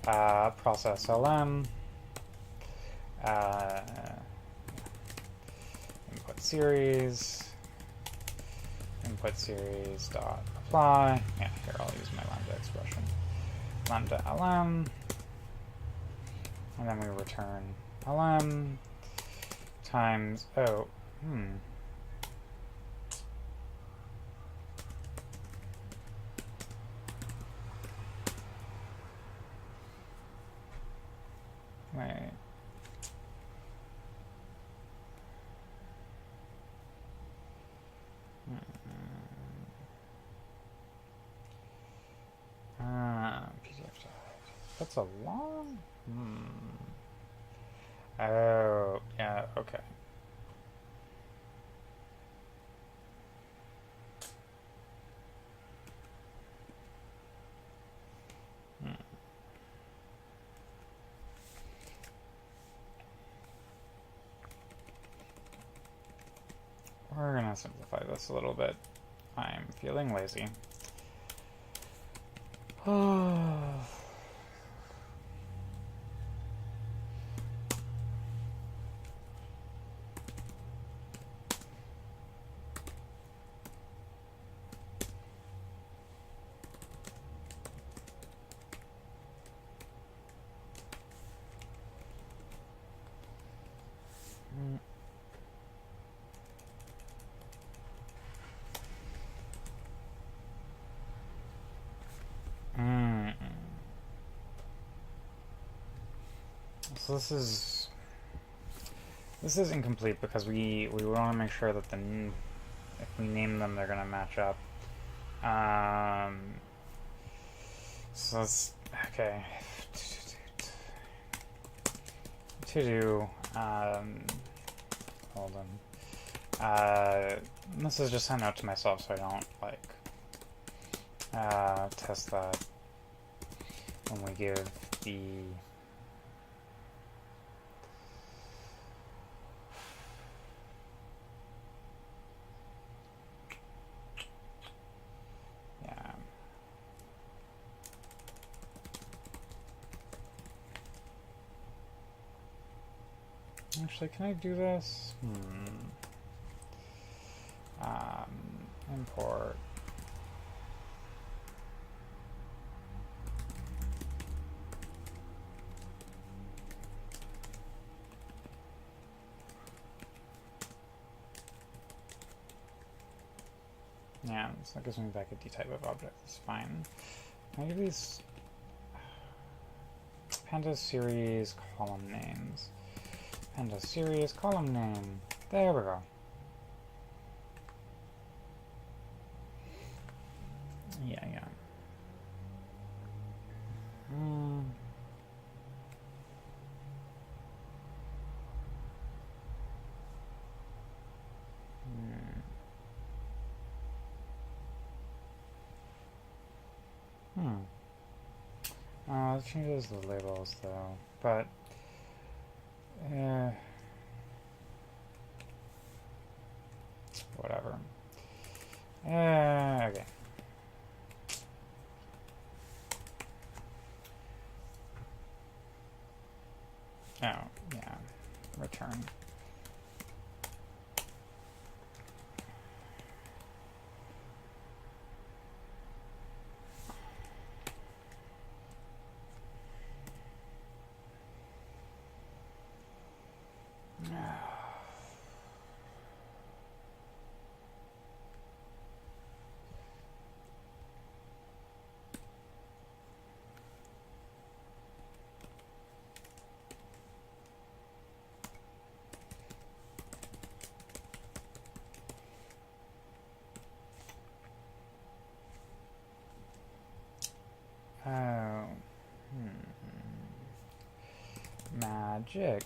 Process lm. Input series dot apply. Yeah, here I'll use my lambda expression. Lambda lm And then we return lm times, oh, wait. PDF type. That's a long. Oh, yeah, okay. We're gonna simplify this a little bit. I'm feeling lazy. So this is incomplete because we want to make sure that if we name them, they're gonna match up. So let's, okay. To do, hold on. This is just a note to myself so I don't test that when we give the Actually, can I do this? Import. Yeah, so that gives me back a D type of object. That's fine. Can I do these Panda series column names? Panda series column name. There we go. Yeah. It changes the labels though, but whatever. Okay. Oh, yeah. Return. Oh. Magic.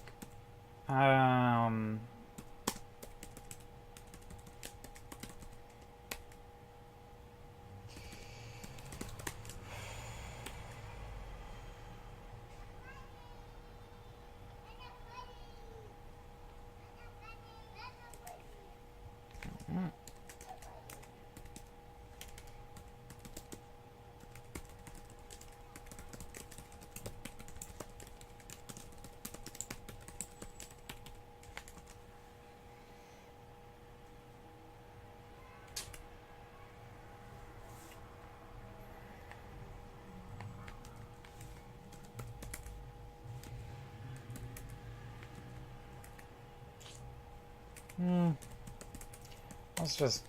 Let's just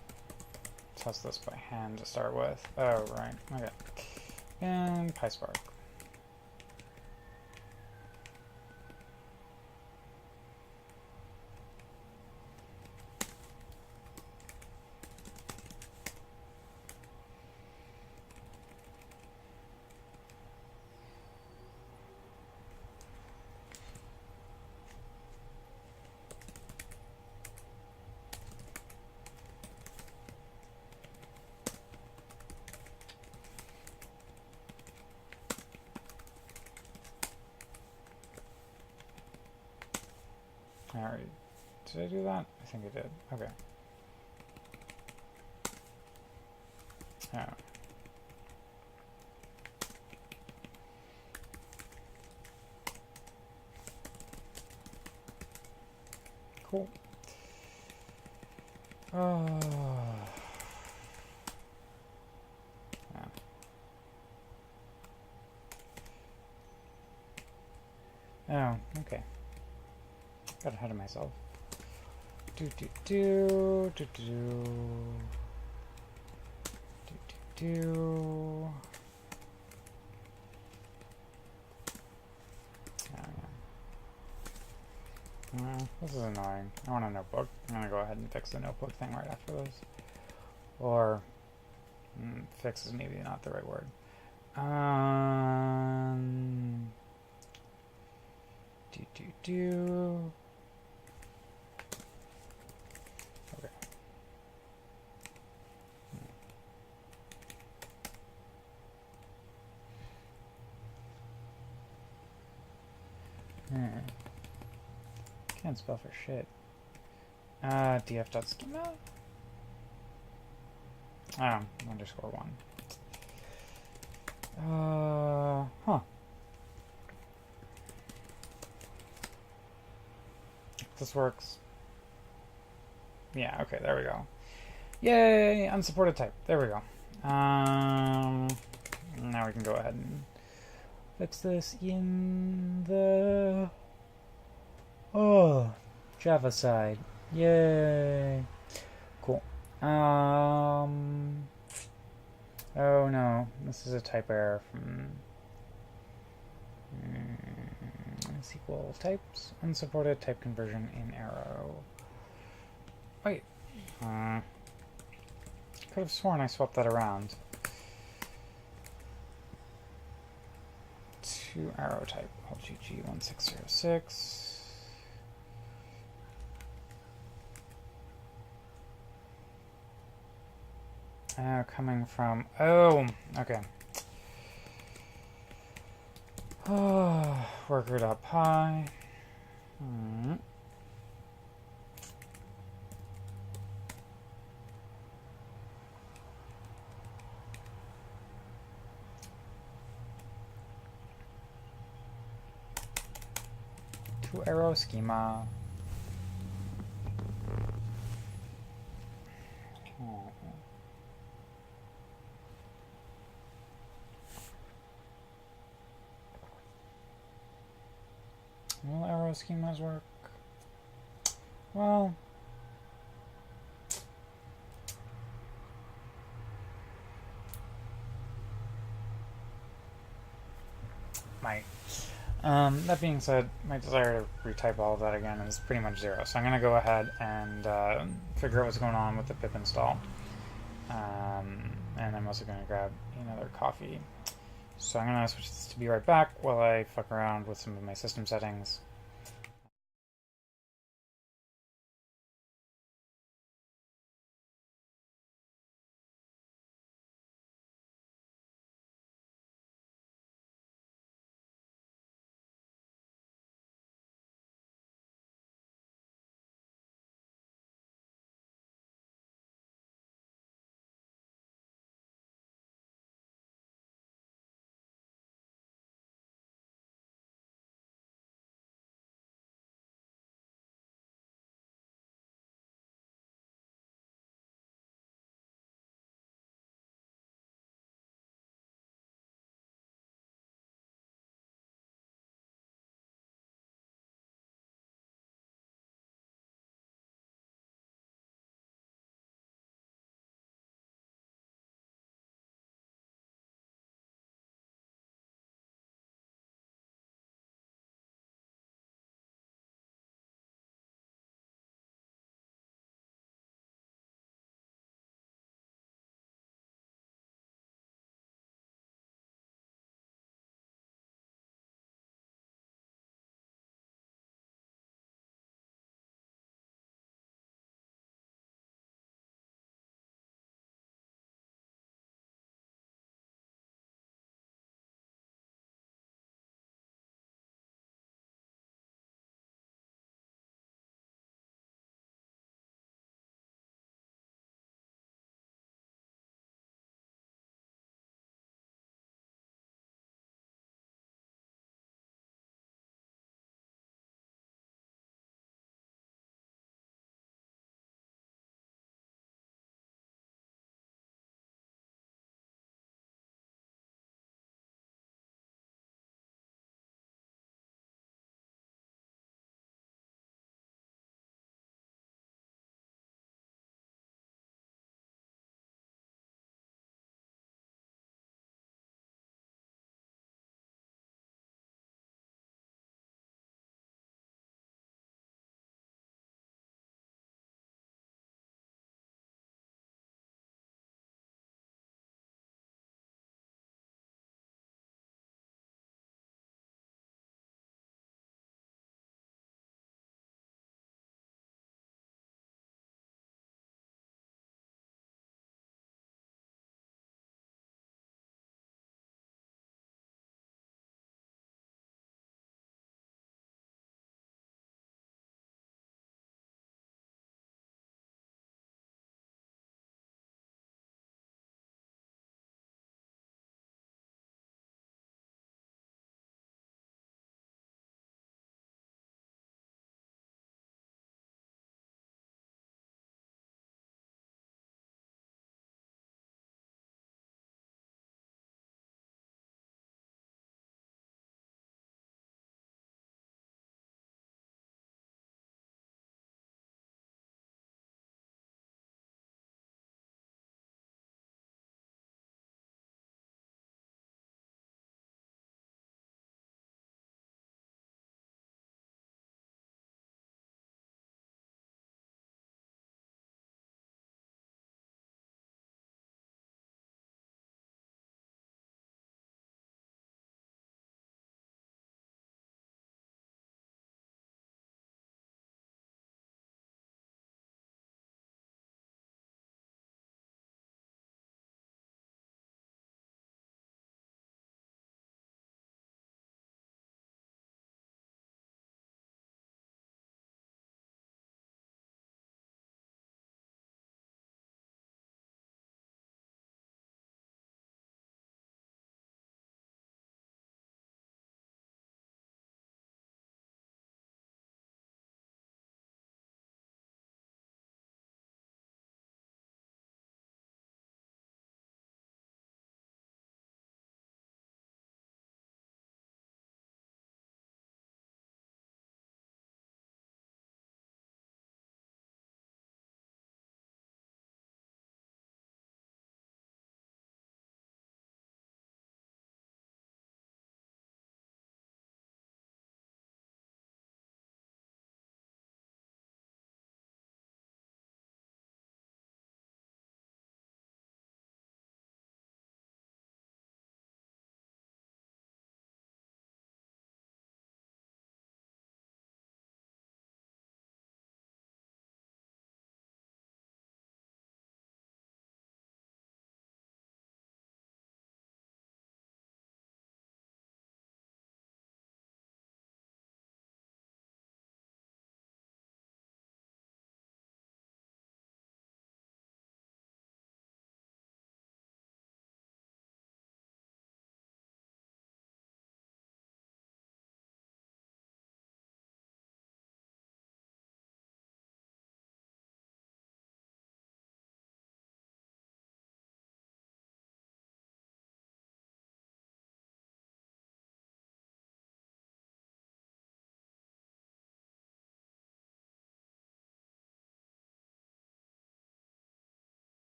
test this by hand to start with. Oh, right. Okay. And PySpark. Alright. Did I do that? I think I did. Okay. Oh. Cool. Oh. Yeah. Oh, okay. Got ahead of myself. Do do do do do do do do. This is annoying. I want a notebook. I'm gonna go ahead and fix the notebook thing right after this. Or fix is maybe not the right word. Do do do. Okay. Can't spell for shit. df.schema? Oh, _1. Huh. This works. Yeah, okay, there we go. Yay, unsupported type. There we go. Now we can go ahead and fix this in the Java side. Yay. Cool. Oh no, this is a type error from SQL types. Unsupported type conversion in arrow. Wait. Could have sworn I swapped that around. To arrow type. LGG1606. Coming from... Oh, okay. Worker.py. To arrow schema. Will arrow schemas work? Well, might. That being said, my desire to retype all of that again is pretty much 0. So I'm going to go ahead and figure out what's going on with the pip install. And I'm also going to grab another coffee. So I'm going to switch this to be right back while I fuck around with some of my system settings.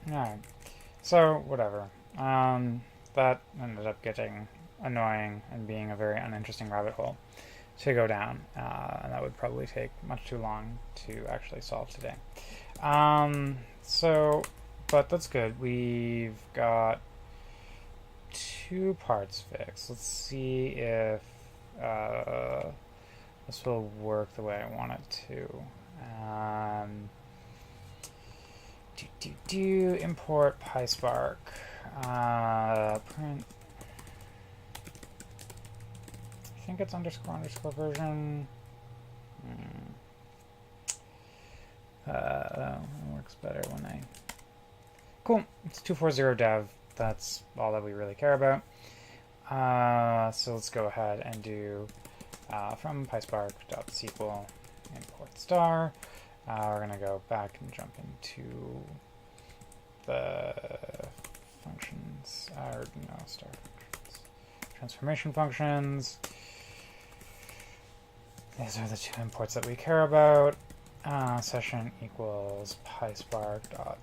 Alright, so whatever. That ended up getting annoying and being a very uninteresting rabbit hole to go down, and that would probably take much too long to actually solve today. But that's good. We've got 2 parts fixed. Let's see if this will work the way I want it to. Import PySpark. Print. I think it's __ version. It works better when I. Cool. It's 240 dev. That's all that we really care about. So let's go ahead and do from PySpark.sql import star. We're going to go back and jump into the functions, or no, star functions. Transformation functions. These are the 2 imports that we care about. Session equals PySpark.sql.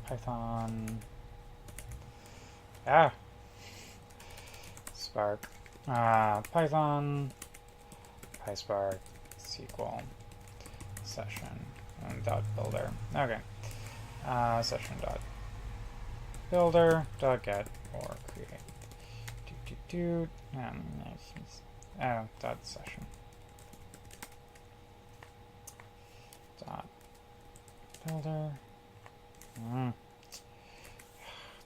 Python. Spark. Python. PySpark. SQL. Session. And dot builder. Okay. Session dot builder dot get or create. Dot session. Dot builder.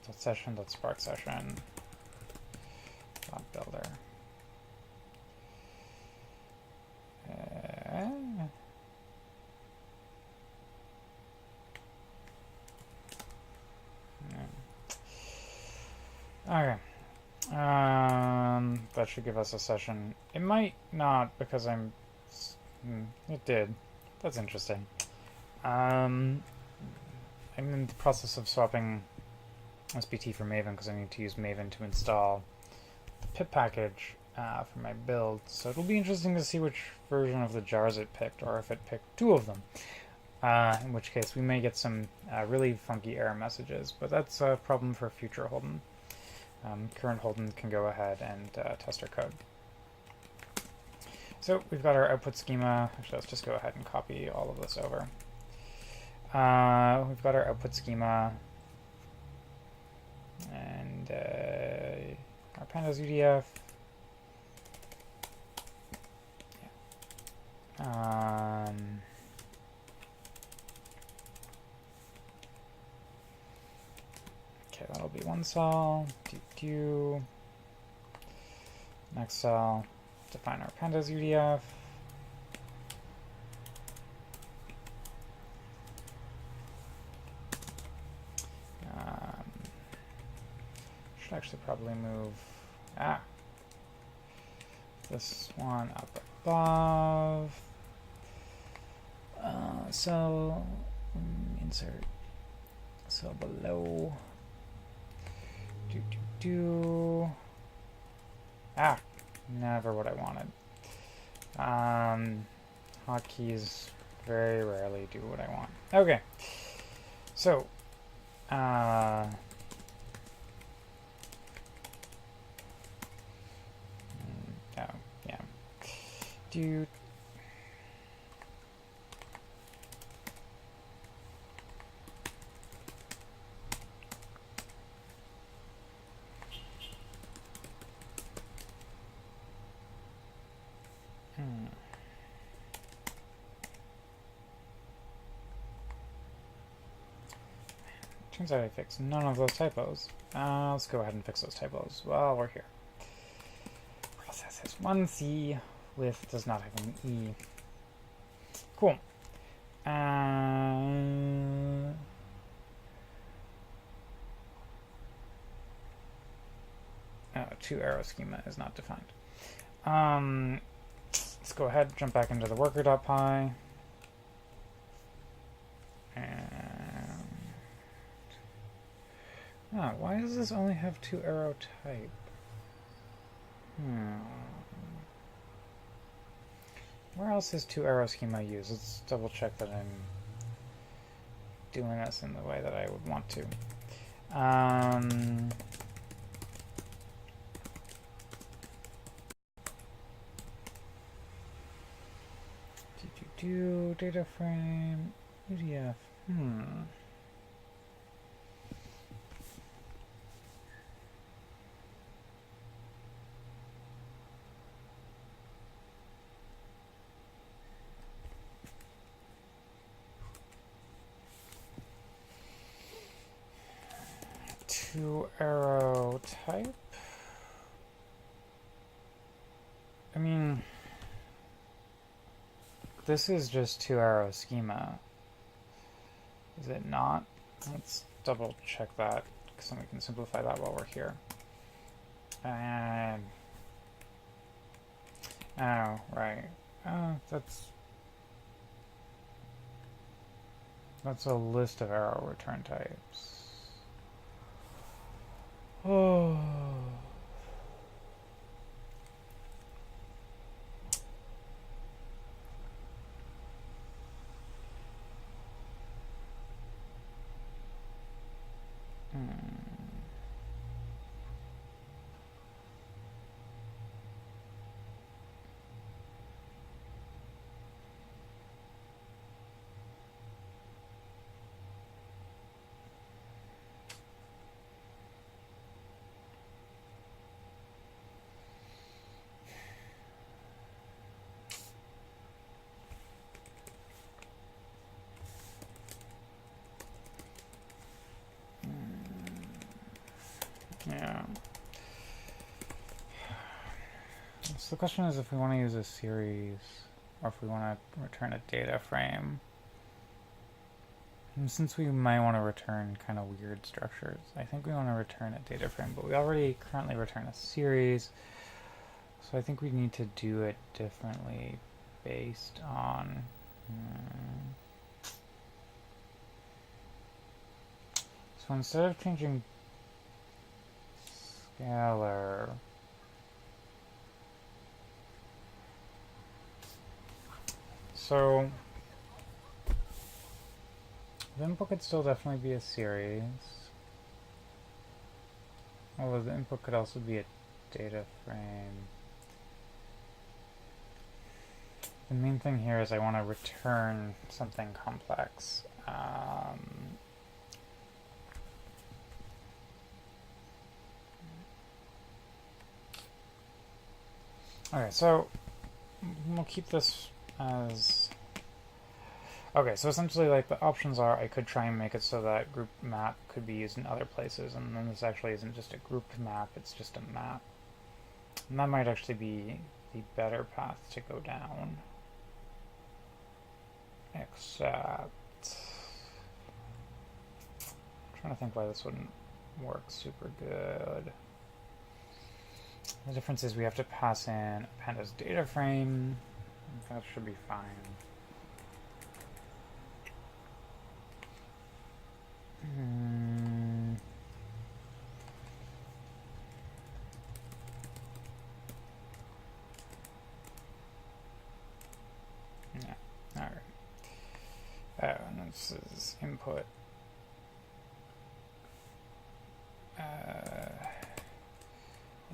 Dot session dot spark session. Dot builder. Okay. That should give us a session. It might not because I'm. It did. That's interesting. I'm in the process of swapping SBT for Maven because I need to use Maven to install the pip package for my build. So it'll be interesting to see which version of the jars it picked, or if it picked 2 of them. In which case we may get some really funky error messages, but that's a problem for future Holden. Current Holden can go ahead and test our code. So we've got our output schema. Actually, let's just go ahead and copy all of this over. We've got our output schema and our pandas UDF. Okay, that'll be one cell. Next cell, define our pandas UDF. Should actually probably move this one up above. So insert cell below. Never what I wanted. Hotkeys very rarely do what I want. Okay, so do turns out I fixed none of those typos. Let's go ahead and fix those typos while we're here. Process has 1C with does not have an E. Cool. 2 arrow schema is not defined. Let's go ahead, jump back into the worker.py. Why does this only have 2 arrow type? Where else is 2-arrow schema used? Let's double check that I'm doing this in the way that I would want to. Data frame, UDF. 2-arrow type. I mean, this is just 2-arrow schema. Is it not? Let's double check that, because then we can simplify that while we're here. And oh, right. That's a list of arrow return types. Oh. Yeah. So the question is if we want to use a series or if we want to return a data frame. And since we might want to return kind of weird structures, I think we want to return a data frame, but we already currently return a series. So I think we need to do it differently based on... So instead of changing scalar, so the input could still definitely be a series, although the input could also be a data frame. The main thing here is I want to return something complex. Okay, so we'll keep this as... Okay, so essentially, like, the options are I could try and make it so that group map could be used in other places, and then this actually isn't just a grouped map, it's just a map. And that might actually be the better path to go down. Except... I'm trying to think why this wouldn't work super good. The difference is we have to pass in append as data frame. That should be fine. Yeah, alright. Oh, and this is input.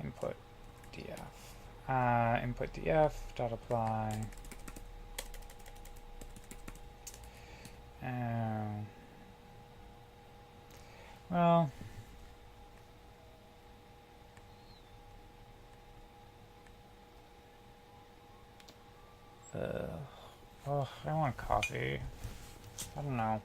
Input df. Input df dot apply. Well, oh, I want coffee. I don't know.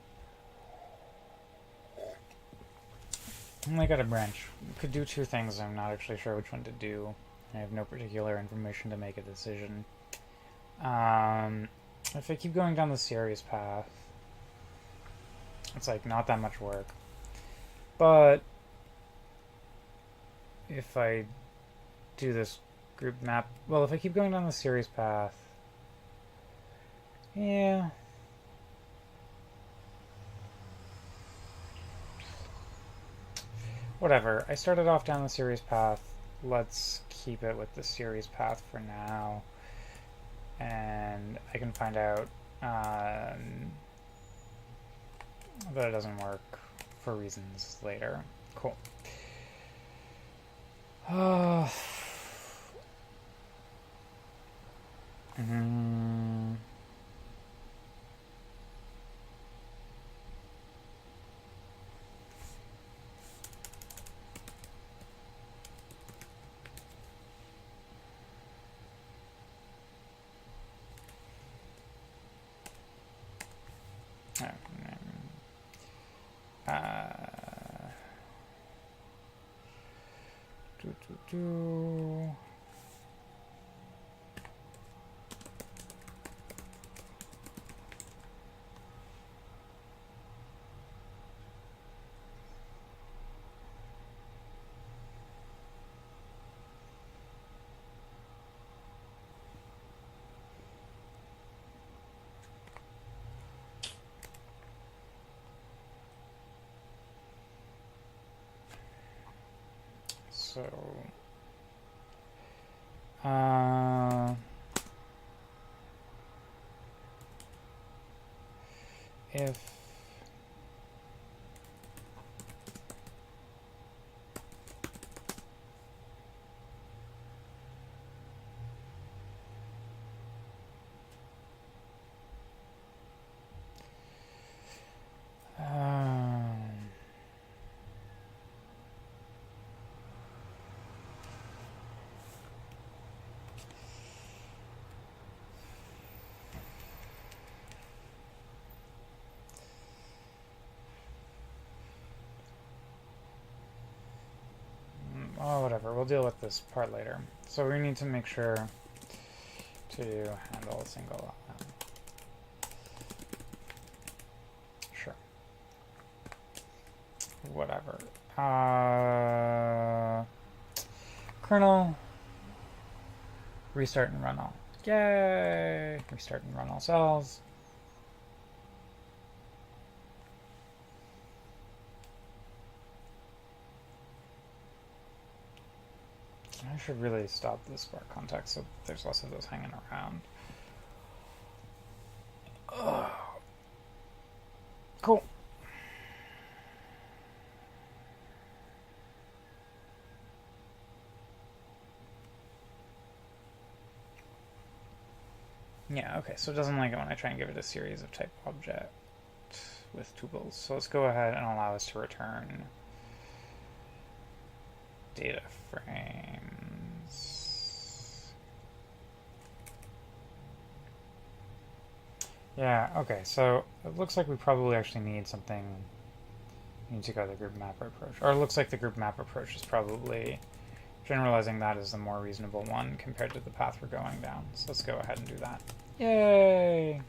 I only got a branch. Could do two things. I'm not actually sure which one to do. I have no particular information to make a decision. If I keep going down the series path, it's like not that much work. But if I do this group map, well, if I keep going down the series path, yeah. Whatever. I started off down the series path. Let's keep it with the series path for now. and I can find out that it doesn't work for reasons later. Cool. So, if whatever, we'll deal with this part later. So we need to make sure to handle a single sure. Whatever. Kernel, restart and run all. Yay! Restart and run all cells. I should really stop the Spark context so there's less of those hanging around. Ugh. Cool. Yeah, okay, so it doesn't like it when I try and give it a series of type object with tuples. So let's go ahead and allow us to return data frames. Yeah, okay, so it looks like we probably actually need something. We need to go the group mapper approach. Or it looks like the group map approach is probably generalizing that as the more reasonable one compared to the path we're going down. So let's go ahead and do that. Yay!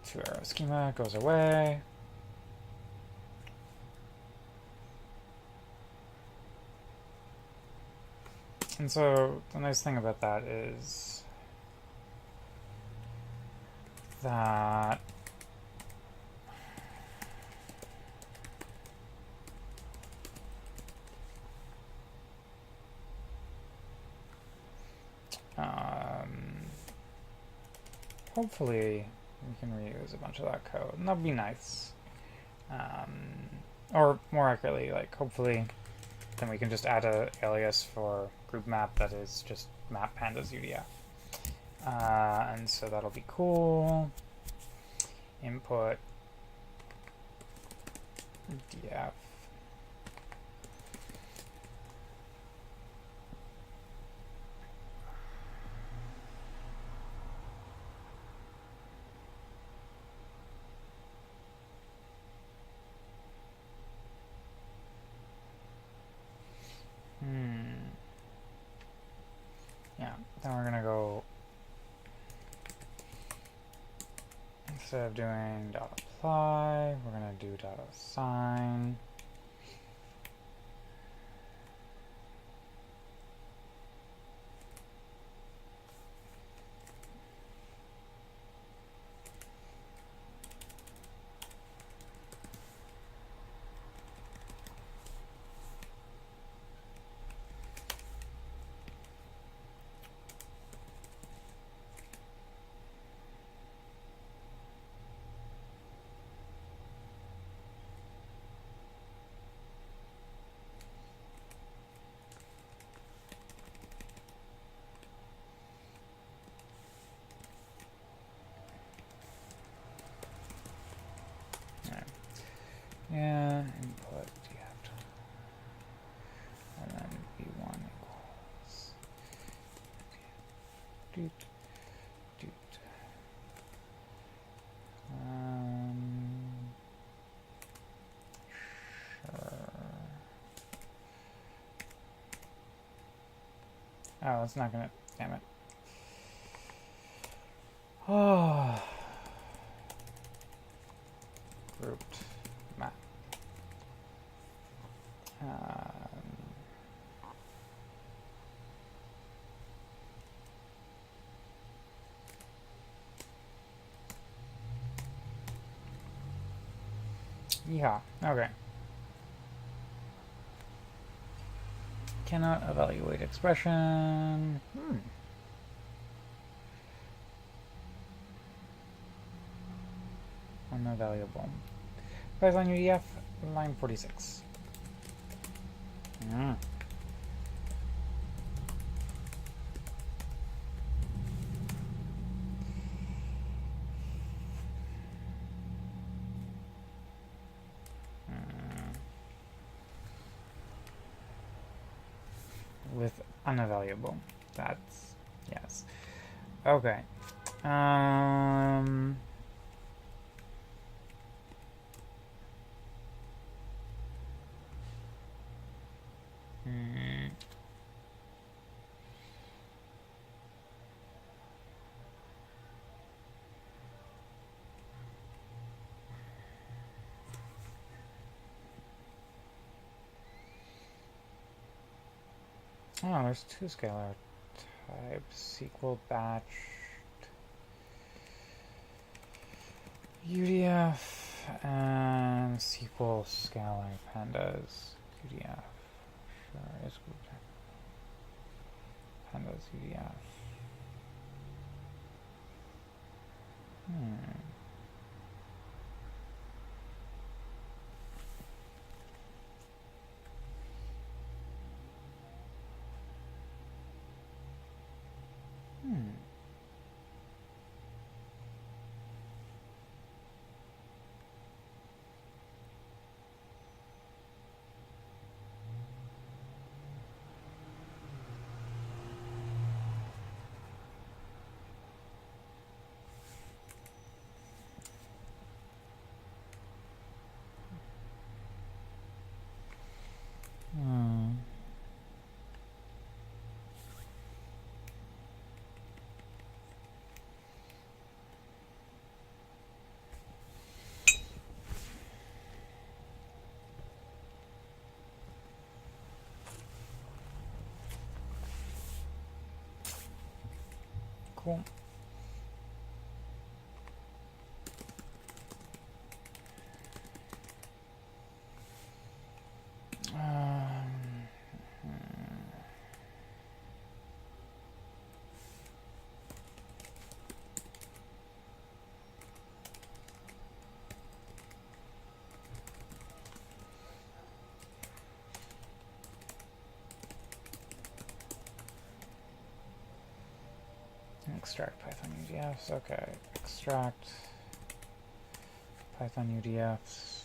2-arrow schema goes away. And so the nice thing about that is that hopefully we can reuse a bunch of that code, and that'd be nice. Or more accurately, like hopefully then we can just add a alias for group map that is just map pandas UDF. And so that'll be cool. Input df. Yeah, then we're gonna go, instead of doing dot apply, we're gonna do dot assign. Oh, it's not gonna. Damn it. Oh. Grouped map. Yeah, okay. Cannot evaluate expression. Unavailable. Python UDF, line 46. With unavailable. That's, yes. Okay. Oh, there's two scalar types. SQL batch UDF and SQL scalar pandas UDF. Sure is good. Pandas UDF. Cool. Extract Python UDFs. Okay. Extract Python UDFs.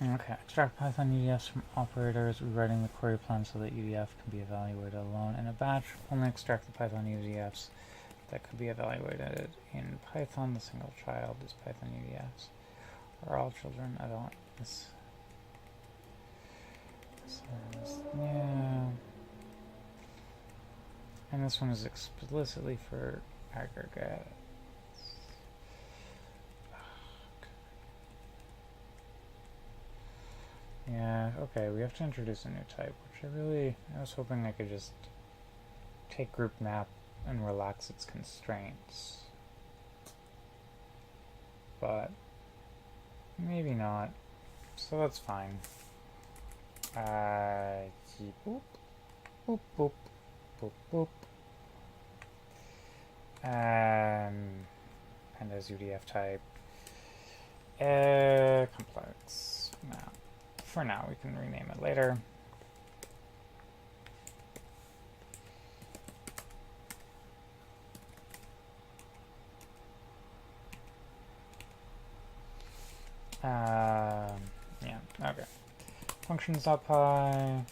Okay, extract Python UDFs from operators, rewriting the query plan so that UDF can be evaluated alone in a batch. Only extract the Python UDFs that could be evaluated in Python. The single child is Python UDFs. Are all children evaluated? This is, yeah. And this one is explicitly for aggregate. Yeah, okay, we have to introduce a new type, which I was hoping I could just take group map and relax its constraints. But maybe not, so that's fine. Boop, boop, boop, boop, boop. Pandas UDF type. Complex map. For now, we can rename it later. Yeah, okay. Functions.py.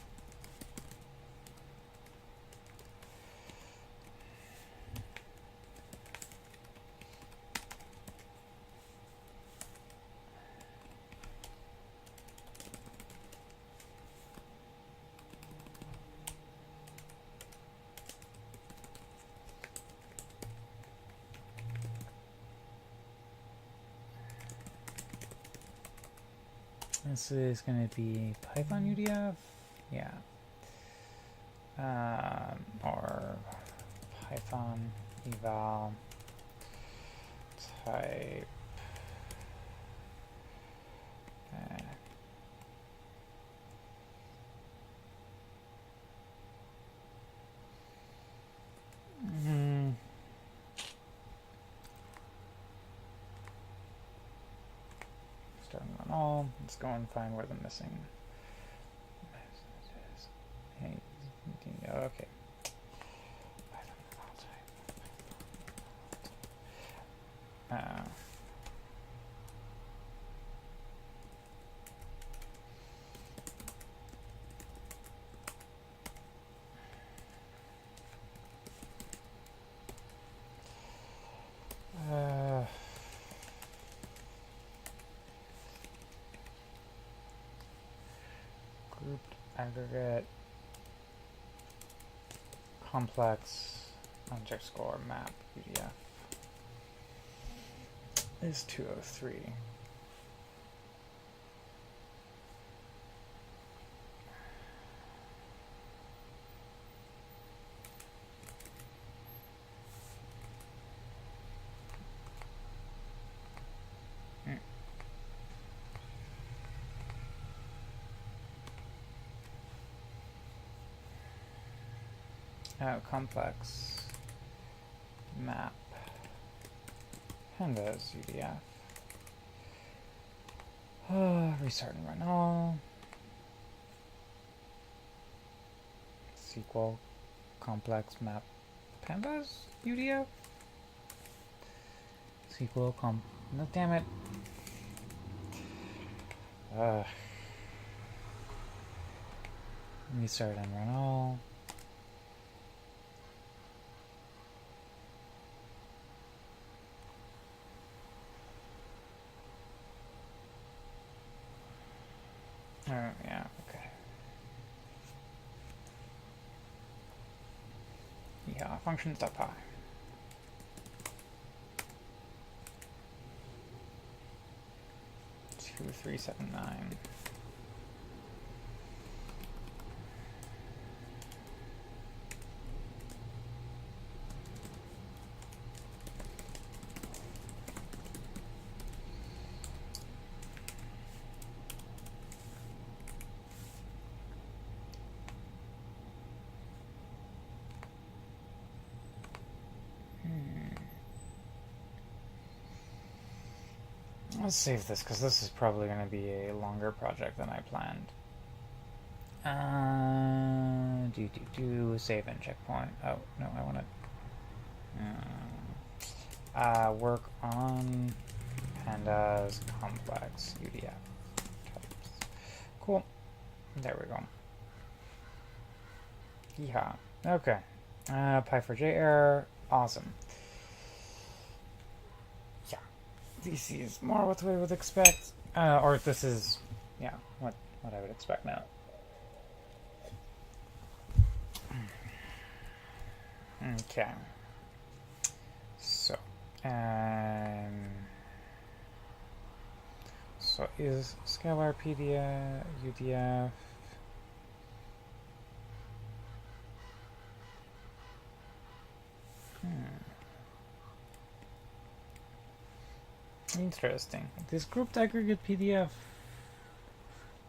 This is going to be Python UDF, yeah, or Python eval type. Starting on all. Let's go and find where the missing message is. Hey, okay. Grouped aggregate complex object score map UDF is 203. Complex map pandas UDF. Restart and run all. SQL complex map pandas UDF. SQL no, damn it. Restart and run all. Yeah, okay. Yeah, functions.py. 2379. Let's save this because this is probably going to be a longer project than I planned. Save and checkpoint. Oh no, I want to work on pandas complex UDF types. Cool. There we go. Yeehaw. Okay. Py4j error. Awesome. This is more what we would expect, or this is, yeah, what I would expect now. Okay. So, is scalar PDF UDF? Interesting. This grouped aggregate PDF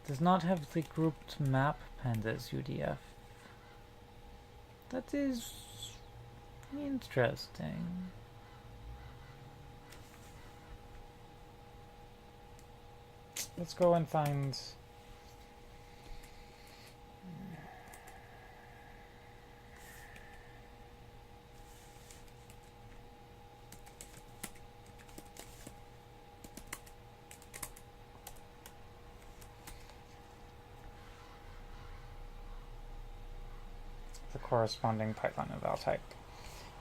does not have the grouped map pandas UDF. That is interesting. Let's go and find... corresponding Python eval type.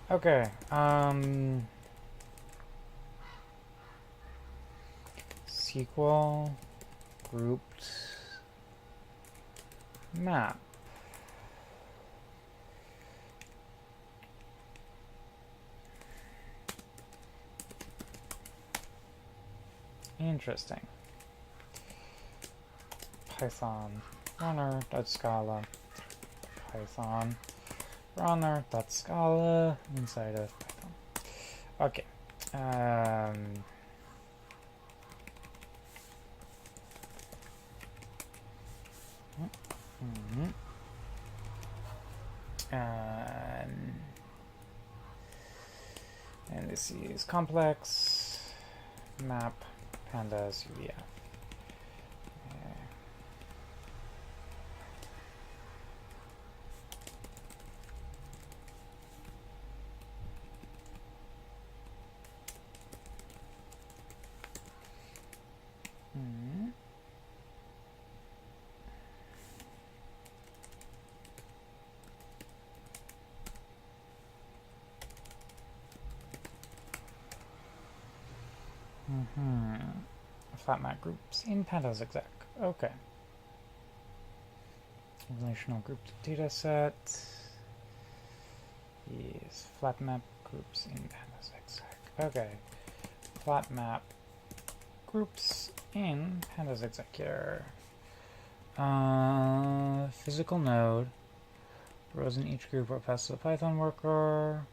Okay. SQL grouped map. Interesting. Python runner.scala. Python runner.scala inside of Python. Okay. And this is complex map pandas UDF. Flat map groups in pandas exec. Okay. Relational grouped data set. Yes, flat map groups in pandas exec. Okay. Flat map groups in pandas executor. Physical node. Rows in each group are passed to the Python worker.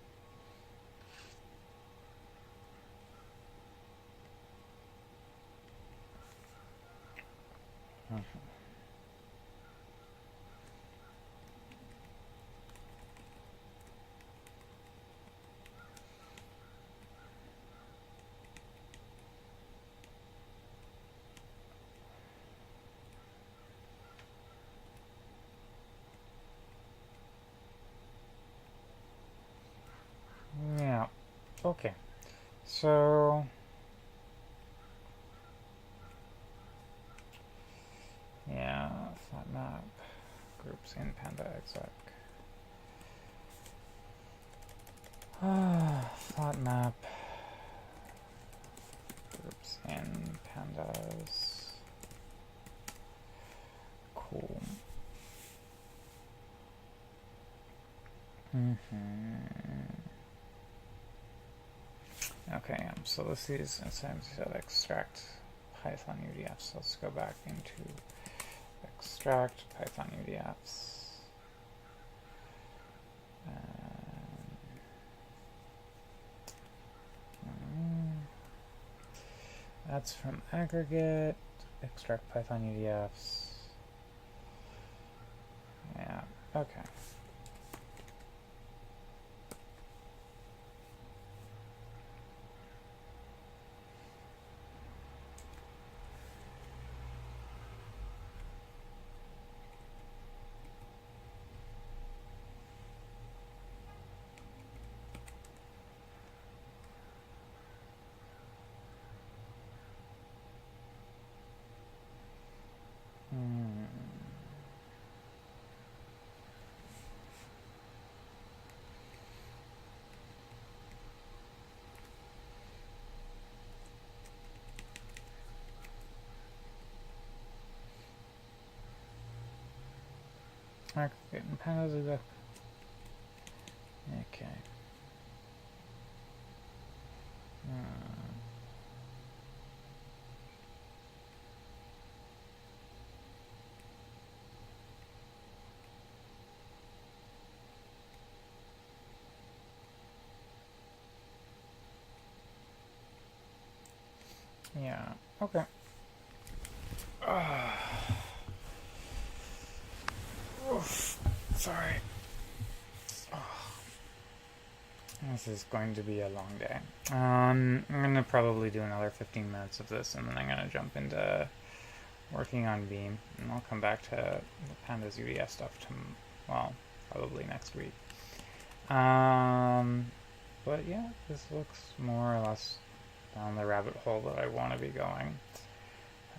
Yeah. Okay. So yeah, flat map groups in panda exec. Flat map groups in pandas. Cool. Okay, so this is instead extract Python UDFs. So let's go back into extract Python UDFs. That's from aggregate, extract Python UDFs. Yeah, okay. Aggregate and pandas exec. Okay. Yeah, okay. Oof, sorry. This is going to be a long day. I'm going to probably do another 15 minutes of this, and then I'm going to jump into working on Beam, and I'll come back to the Pandas UDF stuff well, probably next week. But yeah, this looks more or less down the rabbit hole that I want to be going.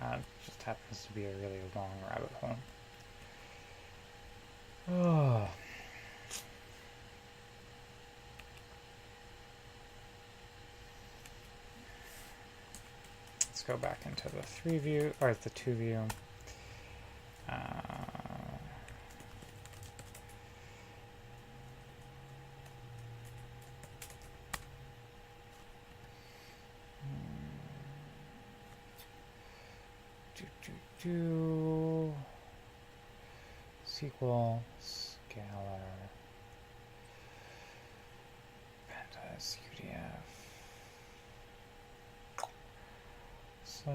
It just happens to be a really long rabbit hole. Oh. go back into the 3 view, or the 2 view. SQL scalar pandas UDF. So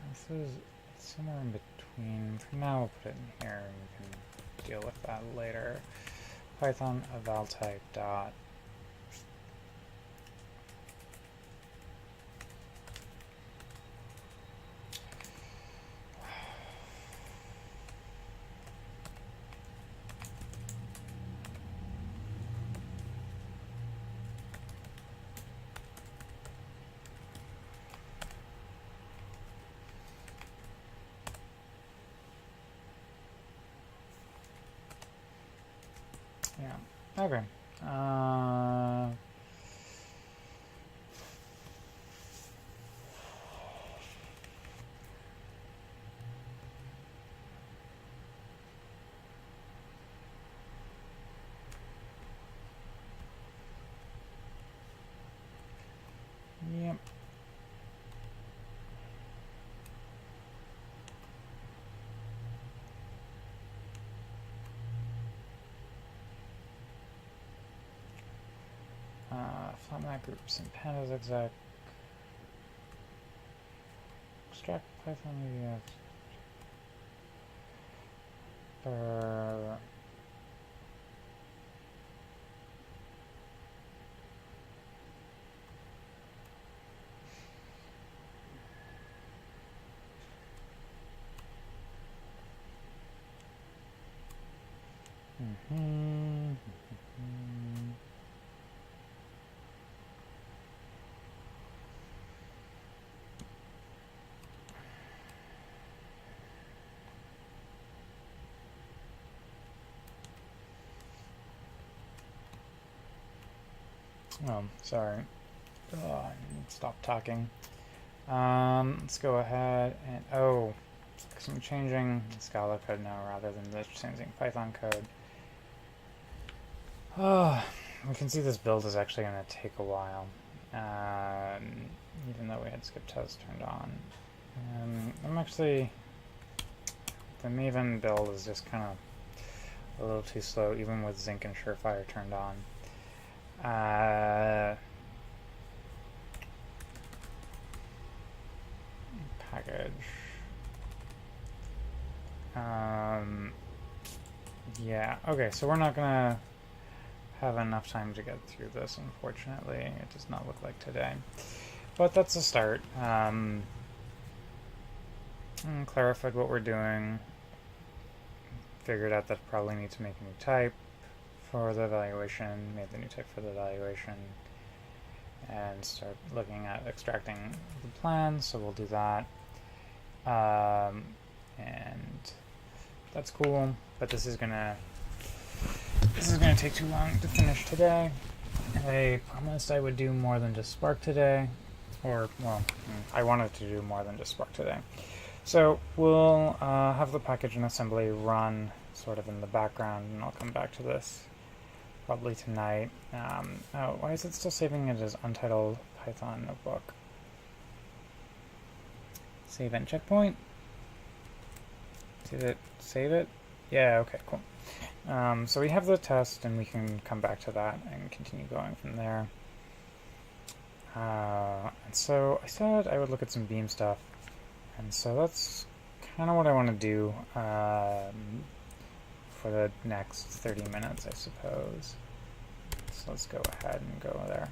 this is somewhere in between. For now, we'll put it in here, and we can deal with that later. Python eval type dot. Yeah. Okay. Yep. Flatmap groups and pandas exec. Extract Python UDF. Oh, sorry. Stop talking. Let's go ahead and because I'm changing Scala code now rather than just using Python code. We can see this build is actually going to take a while, even though we had skip test turned on. The Maven build is just kind of a little too slow, even with Zinc and Surefire turned on. Package. Yeah, okay, so we're not gonna have enough time to get through this, unfortunately. It does not look like today. But that's a start. Clarified what we're doing. Figured out that I probably need to make a new type for the evaluation, made the new type for the evaluation, and start looking at extracting the plan, so we'll do that. And that's cool, but this is gonna take too long to finish today. I promised I would do more than just Spark today, or, well, I wanted to do more than just Spark today. So we'll have the package and assembly run sort of in the background, and I'll come back to this probably tonight. Why is it still saving it as untitled Python notebook? Save and checkpoint? Save it? Yeah, okay, cool. So we have the test, and we can come back to that and continue going from there. And so I said I would look at some Beam stuff, and so that's kind of what I want to do for the next 30 minutes, I suppose. So let's go ahead and go there.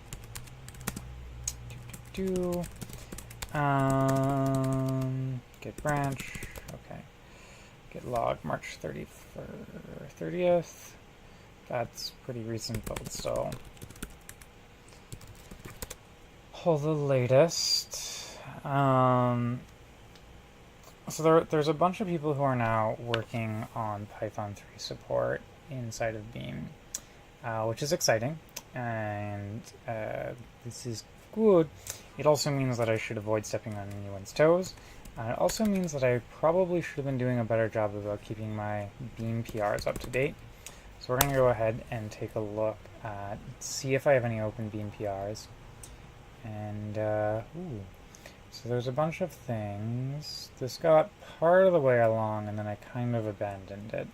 Get branch, okay. Get log March 30th. That's pretty recent, but let's still pull the latest. So there's a bunch of people who are now working on Python 3 support inside of Beam. which is exciting, and this is good. It also means that I should avoid stepping on anyone's toes. It also means that I probably should have been doing a better job about keeping my Beam PRs up to date. So we're going to go ahead and take a look at, see if I have any open Beam PRs. And, so there's a bunch of things. This got part of the way along, and then I kind of abandoned it,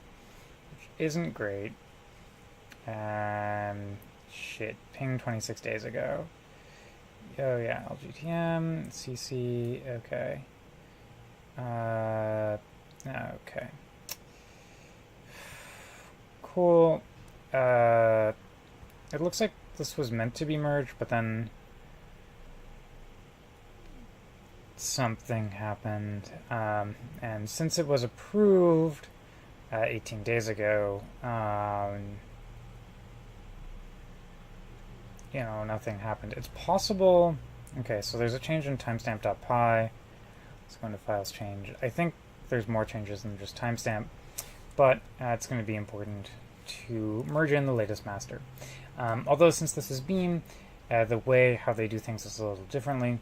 which isn't great. Shit, ping 26 days ago. Oh yeah, LGTM, CC, okay. Okay. Cool. It looks like this was meant to be merged, but then something happened. And since it was approved 18 days ago, you know, nothing happened. It's possible. Okay, so there's a change in timestamp.py. Let's go into files change. I think there's more changes than just timestamp, but it's going to be important to merge in the latest master. Although since this is Beam, the way how they do things is a little differently.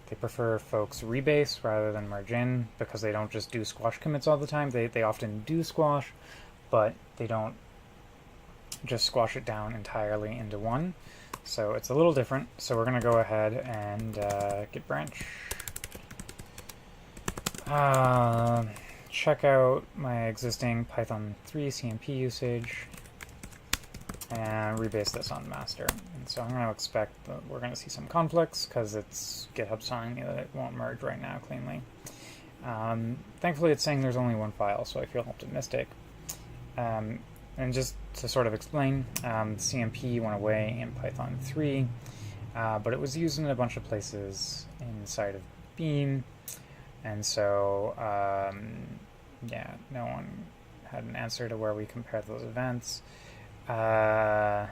They prefer folks rebase rather than merge in, because they don't just do squash commits all the time. They often do squash, but they don't just squash it down entirely into one. So it's a little different. So we're going to go ahead and git branch. Check out my existing Python 3 CMP usage and rebase this on master. And so I'm going to expect that we're going to see some conflicts because it's GitHub telling me that it won't merge right now cleanly. Thankfully it's saying there's only one file, so I feel optimistic. And just to sort of explain, CMP went away in Python 3, but it was used in a bunch of places inside of Beam, and so, yeah, no one had an answer to where we compared those events. Yeah,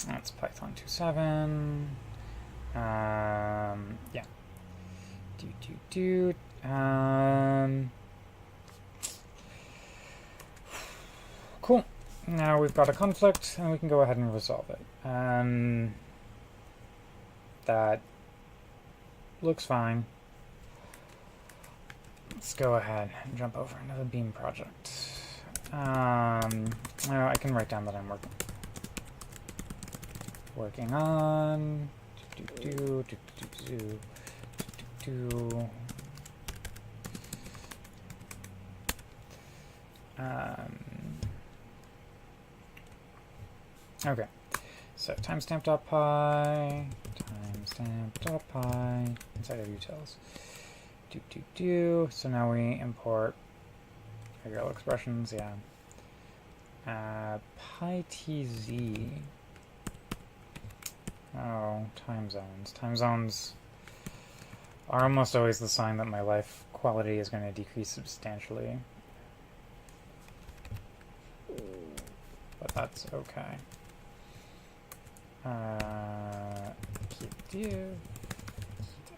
that's Python 2.7. Yeah. Cool. Now we've got a conflict, and we can go ahead and resolve it. That looks fine. Let's go ahead and jump over into the Beam project. I can write down that I'm working on. Okay, so timestamp.py, inside of utils. So now we import regular expressions, yeah. PyTZ. Oh, time zones. Time zones are almost always the sign that my life quality is going to decrease substantially. But that's okay. Keep div,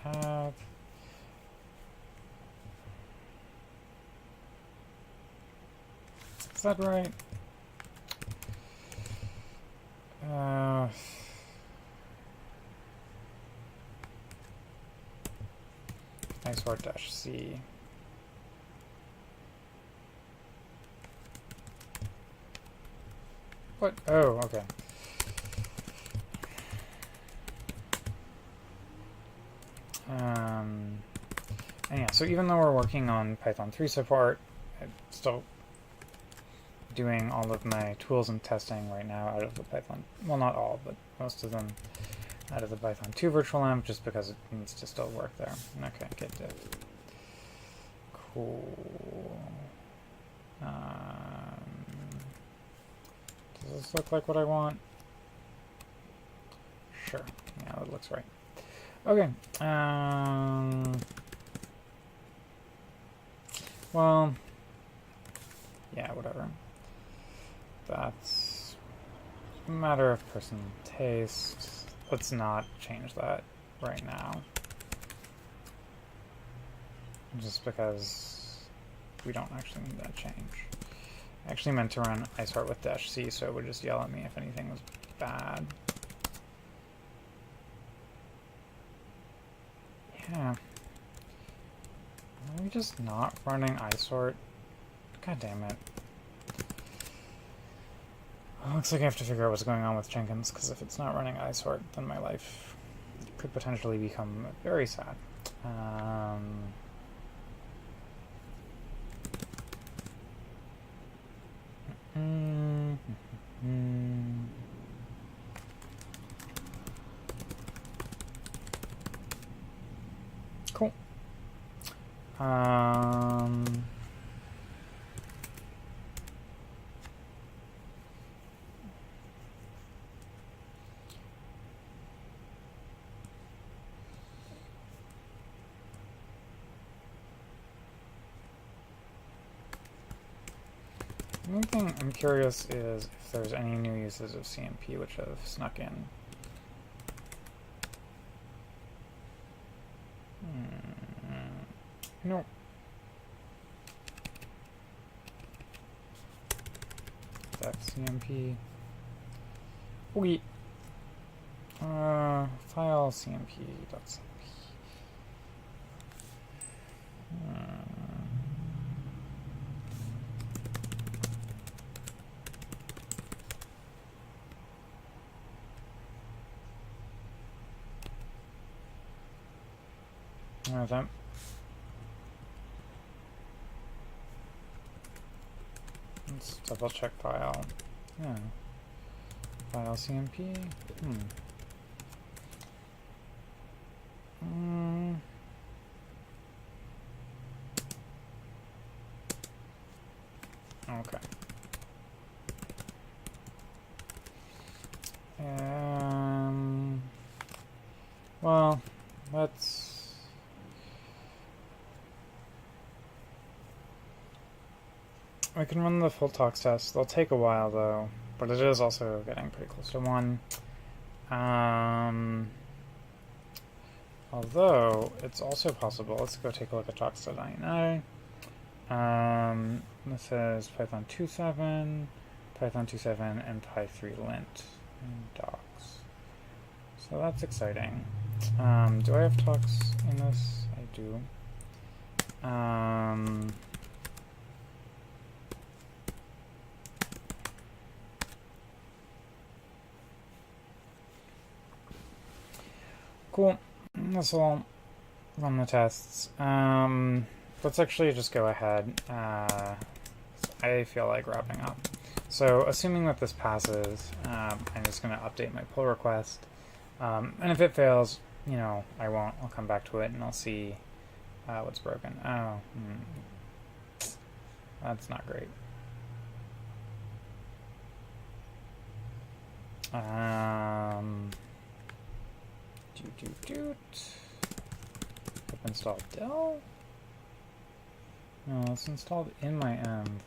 add. Is that right? -c. What? Oh, okay. And yeah, so even though we're working on Python 3 support, I'm still doing all of my tools and testing right now out of the Python, well, not all, but most of them out of the Python 2 virtual env, just because it needs to still work there. Okay, git diff. Cool. Does this look like what I want? Sure. Yeah, that looks right. Okay. Well, yeah, whatever. That's a matter of personal taste. Let's not change that right now. Just because we don't actually need that change. I actually meant to run isort with -c, so it would just yell at me if anything was bad. Yeah. Are we just not running isort? God damn it. Well, looks like I have to figure out what's going on with Jenkins, because if it's not running isort, then my life could potentially become very sad. Cool. One thing I'm curious is if there's any new uses of CMP which have snuck in. Nope. That's CMP. Wait. File CMP.cmp. That. Let's double check file. Yeah. File CMP. Okay. Well, let's. We can run the full tox test. They'll take a while though, but it is also getting pretty close to 1. Although it's also possible. Let's go take a look at tox.ini. This is Python 2.7, Python 2.7, and Py3 lint and docs. So that's exciting. Do I have tox in this? I do. Cool. This will run the tests. Let's actually just go ahead. I feel like wrapping up. So, assuming that this passes, I'm just going to update my pull request. And if it fails, you know, I won't. I'll come back to it and I'll see what's broken. Oh, that's not great. I've installed Dell. No, it's installed in my end.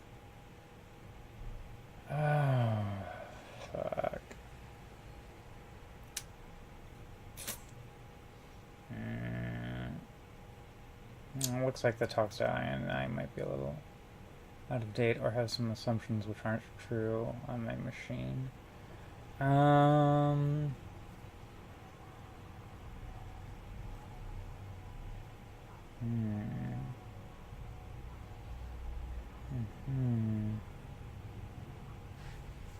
Oh, fuck. It looks like the tox.ini might be a little out of date or have some assumptions which aren't true on my machine.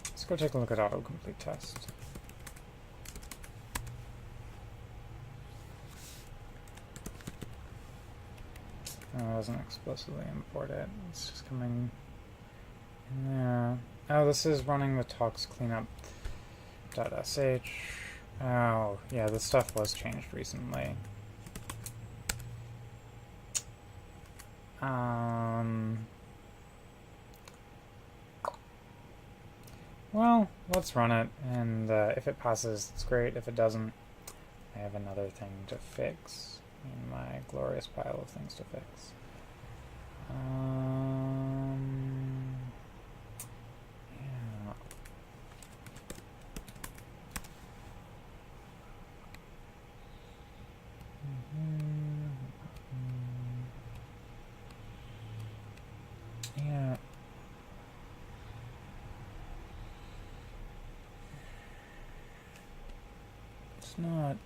Let's go take a look at autocomplete test. Oh, it doesn't explicitly import it. It's just coming in there. Oh, this is running the tox cleanup.sh. Oh, yeah, this stuff was changed recently. Well, let's run it, and if it passes, it's great. If it doesn't, I have another thing to fix in my glorious pile of things to fix. Yeah. Yeah. It's not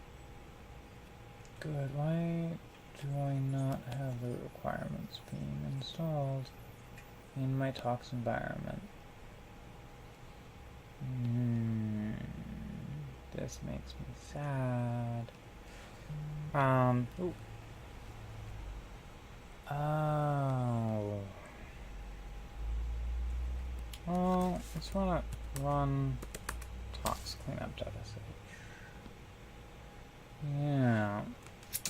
good. Why do I not have the requirements being installed in my talks environment? This makes me sad. Ooh. Oh. Well, let's run talks cleanup.sh. Yeah.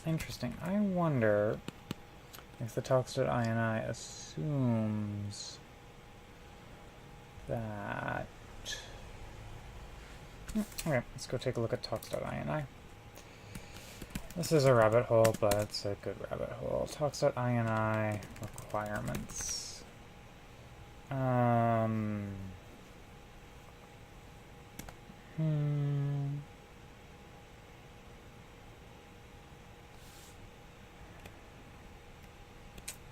Interesting. I wonder if the talks.ini assumes that... Okay, let's go take a look at talks.ini. This is a rabbit hole, but it's a good rabbit hole. Talks.ini requirements.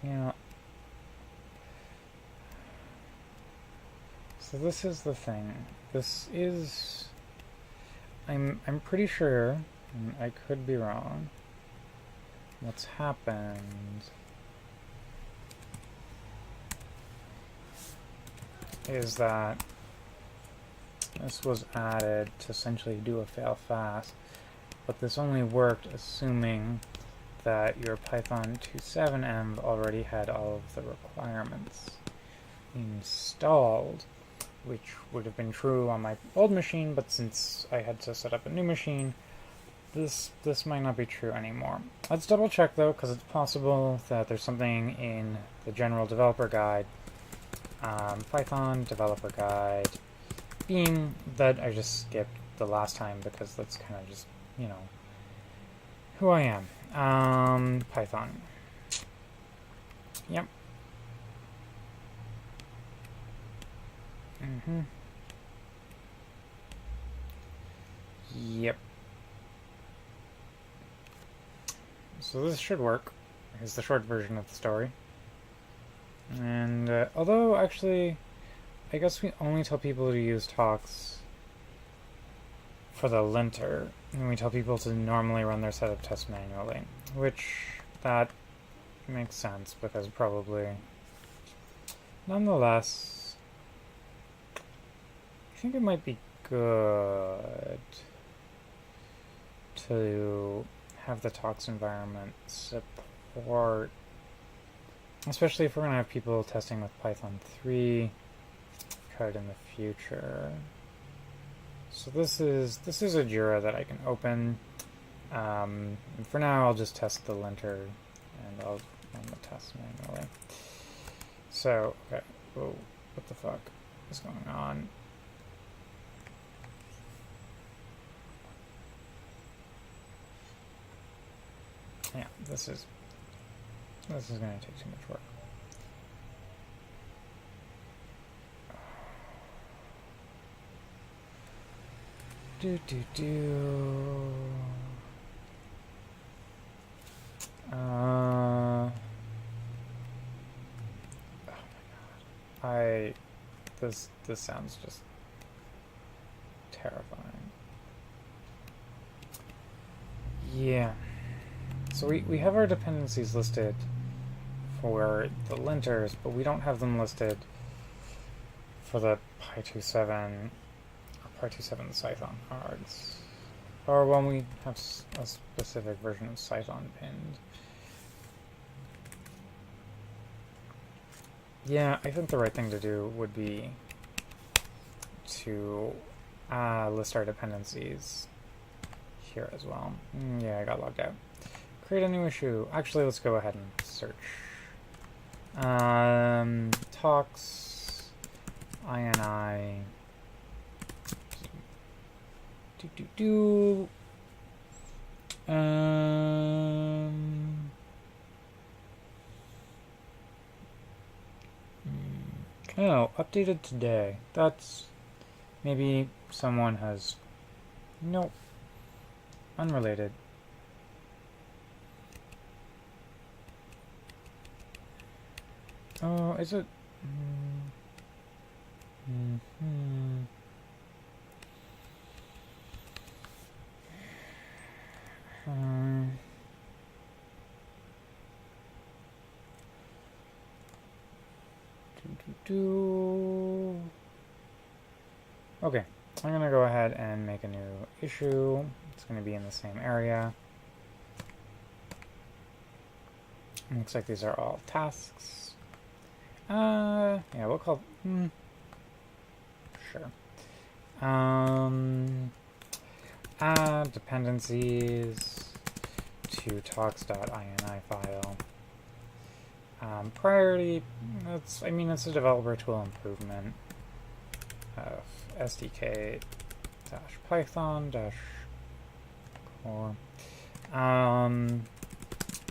Yeah. So this is the thing. This is... I'm pretty sure, and I could be wrong, what's happened is that this was added to essentially do a fail fast, but this only worked assuming that your Python 2.7 env already had all of the requirements installed, which would have been true on my old machine, but since I had to set up a new machine, this might not be true anymore. Let's double check though, because it's possible that there's something in the general developer guide, Python developer guide, Beam, that I just skipped the last time because that's kind of just, you know, who I am. Python. Yep. Yep. So this should work. Here's the short version of the story. And although actually, I guess we only tell people to use talks for the linter, and we tell people to normally run their setup tests manually, which that makes sense because probably, nonetheless, I think it might be good to have the talks environment support, especially if we're going to have people testing with Python 3 code in the future. So this is a JIRA that I can open. And for now, I'll just test the linter, and I'll run the test manually. So, okay, whoa, what the fuck is going on? Yeah, this is going to take too much work. Oh my god. This sounds just terrifying. Yeah. So we have our dependencies listed for the linters, but we don't have them listed for the Py2.7 or Py2.7 Cython cards, or when we have a specific version of Cython pinned. Yeah, I think the right thing to do would be to list our dependencies here as well. Yeah, I got logged out. Create a new issue. Actually, let's go ahead and search. Talks, INI. Oh, updated today. That's maybe someone has. Nope. Unrelated. Oh, is it? Okay, I'm gonna go ahead and make a new issue. It's gonna be in the same area. Looks like these are all tasks. Yeah, we'll call... sure. Add dependencies to talks.ini file. Priority, it's a developer tool improvement of SDK-python-core.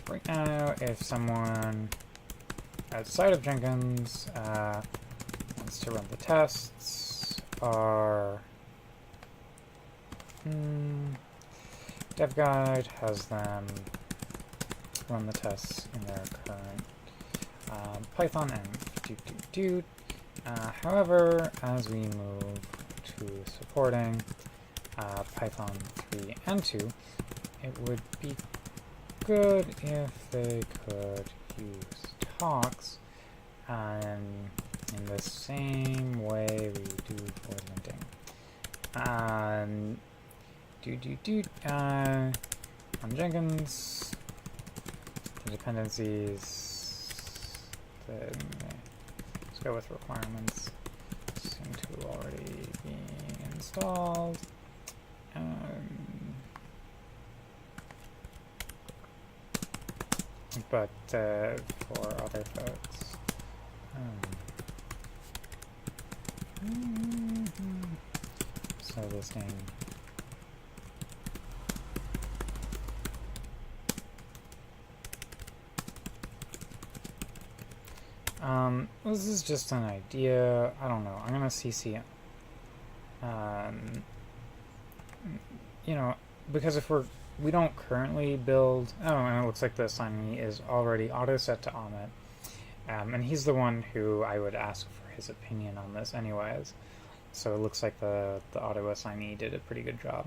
Right now, if someone outside of Jenkins wants to run the tests, our dev guide has them run the tests in their current Python env. However, as we move to supporting Python 3 and 2, it would be good if they could use talks in the same way we do for linting. On Jenkins, the dependencies, let's go with requirements, seem to already be installed. But for other folks, so this thing. This is just an idea. I don't know. I'm gonna CC it. Because if we don't currently build... Oh, and it looks like the assignee is already auto-set to Amit. And he's the one who I would ask for his opinion on this anyways. So it looks like the auto-assignee did a pretty good job.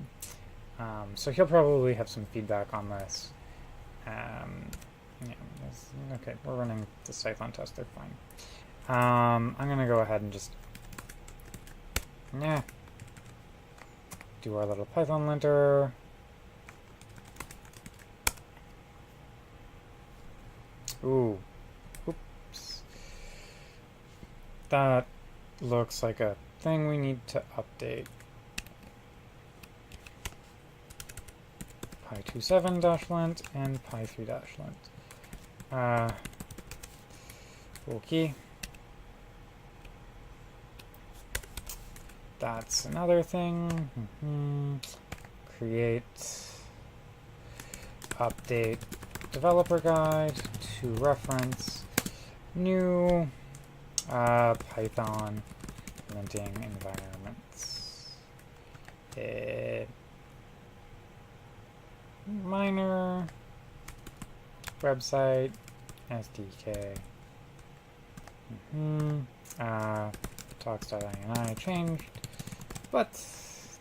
So he'll probably have some feedback on this. Okay, we're running the Python test, they're fine. I'm going to go ahead and just... do our little Python linter. Ooh. Oops. That looks like a thing we need to update. py27-lint and py3-lint. Okay. That's another thing. Create, update developer guide to reference new Python linting environments. Minor website SDK. Talks.ini changed, but this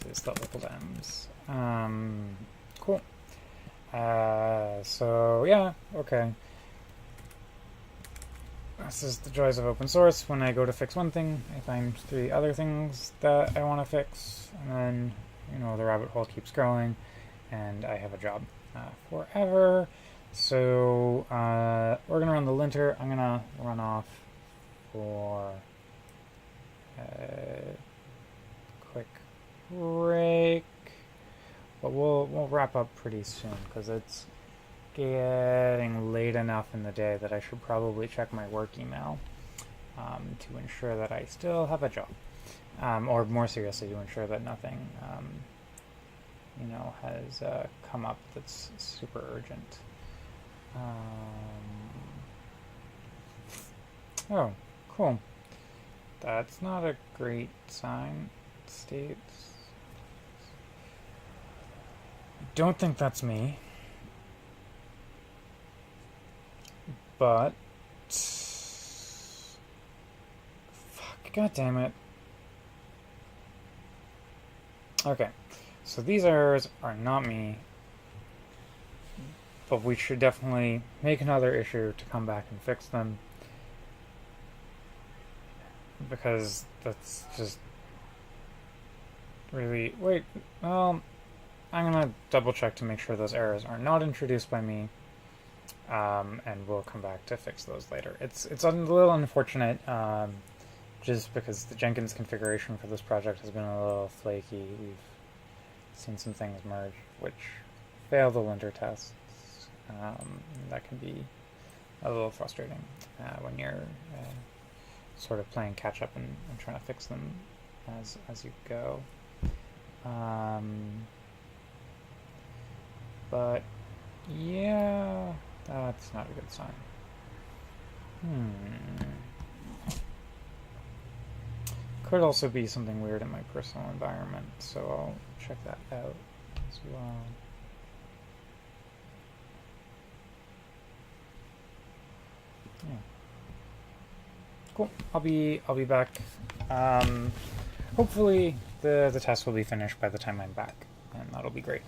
is the local dems. Cool. So yeah, okay. This is the joys of open source. When I go to fix one thing, I find 3 other things that I want to fix, and then the rabbit hole keeps growing, and I have a job forever. So we're gonna run the linter. I'm gonna run off for a quick break, but we'll wrap up pretty soon because it's getting late enough in the day that I should probably check my work email to ensure that I still have a job, or more seriously, to ensure that nothing has come up that's super urgent. Oh, cool. That's not a great sign. States. I don't think that's me. But... Fuck, god damn it. Okay, so these errors are not me, but we should definitely make another issue to come back and fix them, because that's just really... Wait, well, I'm gonna double check to make sure those errors are not introduced by me, and we'll come back to fix those later. It's a little unfortunate, just because the Jenkins configuration for this project has been a little flaky. We've seen some things merge which fail the linter tests. That can be a little frustrating when you're sort of playing catch up and trying to fix them as you go. But yeah, that's not a good sign. Could also be something weird in my personal environment, so I'll check that out as well. Yeah. Cool. I'll be back. Hopefully the test will be finished by the time I'm back, and that'll be great.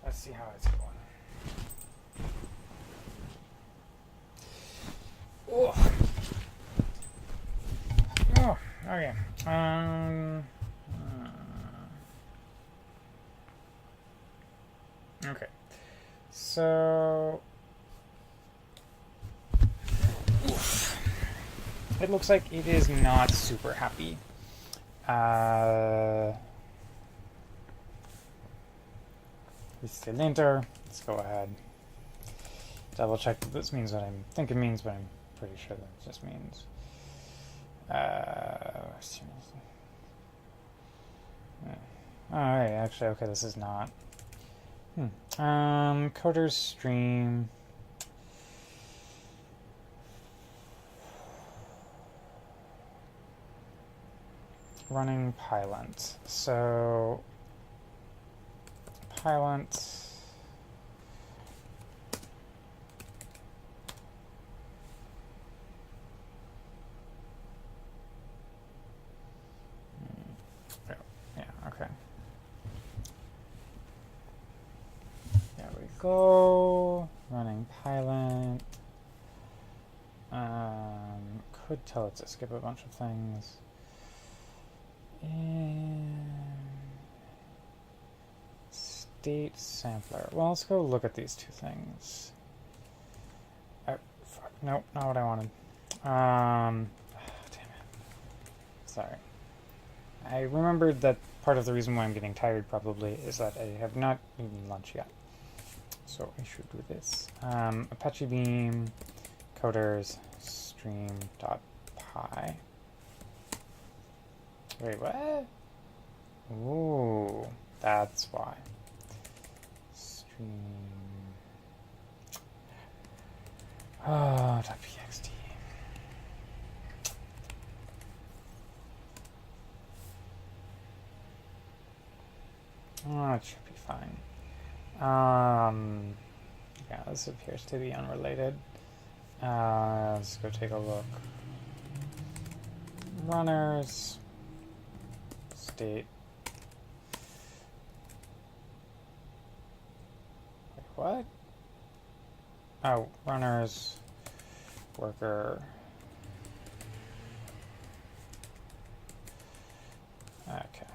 Let's see how it's going. Oh, okay. Okay. So it looks like it is not super happy. It's the linter. Let's go ahead. Double check that this means what I think it means, but I'm pretty sure that it just means. Alright, actually, okay, this is not. Coders stream. Running Pylent. So Pylent. go. Running pilot. Could tell it to skip a bunch of things. And state sampler. Well, let's go look at these two things. Oh, fuck. Nope, not what I wanted. Damn it. Sorry. I remembered that part of the reason why I'm getting tired probably is that I have not eaten lunch yet. So I should do this. Apache Beam, coders, stream.py. Wait, what? Ooh, that's why. Stream. Oh, .pxt. Oh, it should be fine. Yeah, this appears to be unrelated. Let's go take a look. Runners. State. Wait, what? Oh, runners. Worker. Okay.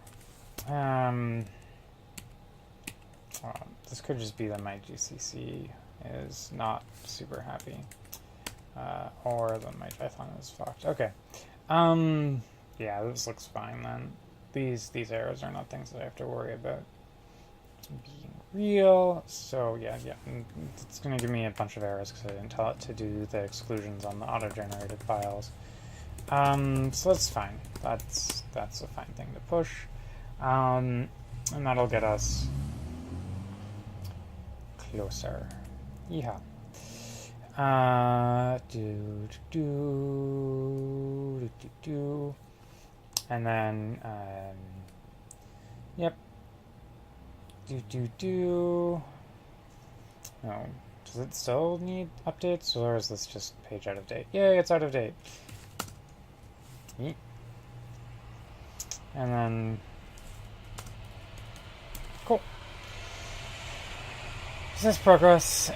This could just be that my GCC is not super happy, or that my Python is fucked. Okay. Yeah, this looks fine then. These errors are not things that I have to worry about being real. So yeah, it's going to give me a bunch of errors because I didn't tell it to do the exclusions on the auto-generated files. So that's fine. That's a fine thing to push, and that'll get us closer. Yeah. And then, yep. No. Does it still need updates, or is this just page out of date? Yay, it's out of date. Yeet. And then, cool. This is progress.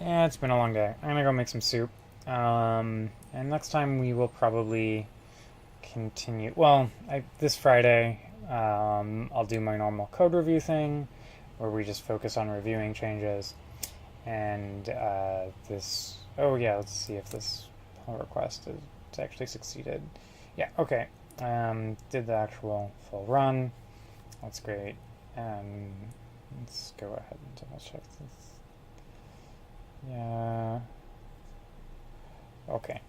Yeah, it's been a long day. I'm gonna go make some soup. And next time we will probably continue. Well, this Friday, I'll do my normal code review thing, where we just focus on reviewing changes. And this. Oh yeah, let's see if this pull request has actually succeeded. Yeah. Okay. Did the actual full run. That's great. Let's go ahead and double check this. Yeah. Okay.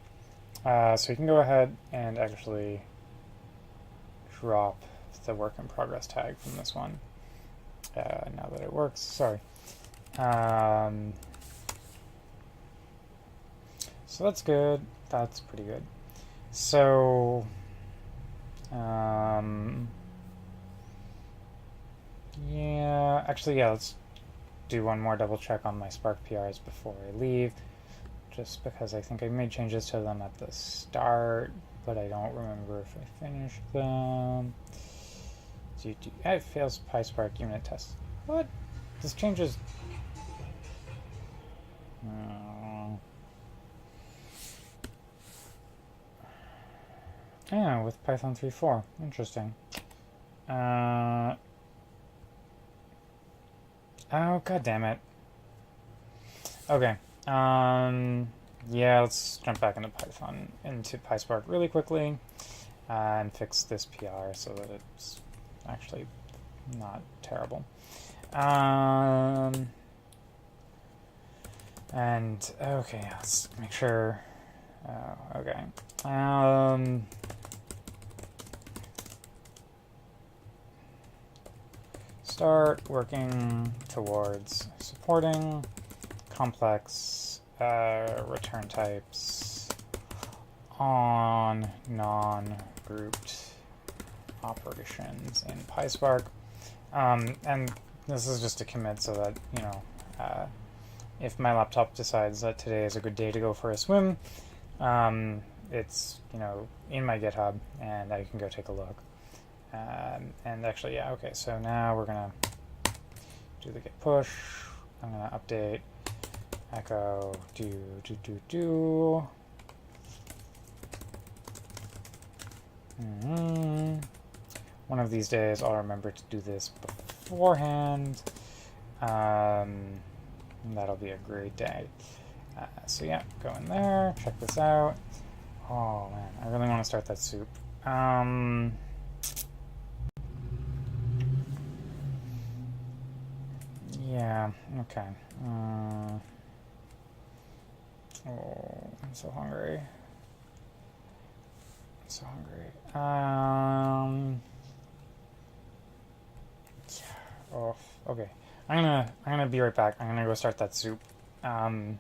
So you can go ahead and actually drop the work in progress tag from this one. Now that it works. Sorry. So that's good. That's pretty good. So, yeah, actually, yeah, let's do one more double check on my Spark PRs before I leave, just because I think I made changes to them at the start, but I don't remember if I finished them. It fails PySpark unit test. What? This changes... Yeah, with Python 3.4. Interesting. Oh, god damn it. Okay. Yeah, let's jump back into PySpark really quickly, and fix this PR so that it's actually not terrible. And, okay, let's make sure... okay. Start working towards supporting complex return types on non-grouped operations in PySpark. And this is just a commit so that, you know, if my laptop decides that today is a good day to go for a swim, it's, you know, in my GitHub, and I can go take a look. And actually, yeah, okay, so now we're going to do the git push. I'm going to update echo do. One of these days I'll remember to do this beforehand. That'll be a great day. So yeah, go in there, check this out. Oh man, I really want to start that soup. Yeah, okay. Oh, I'm so hungry. I'm so hungry. Yeah. Oh, okay. I'm gonna be right back. I'm gonna go start that soup. And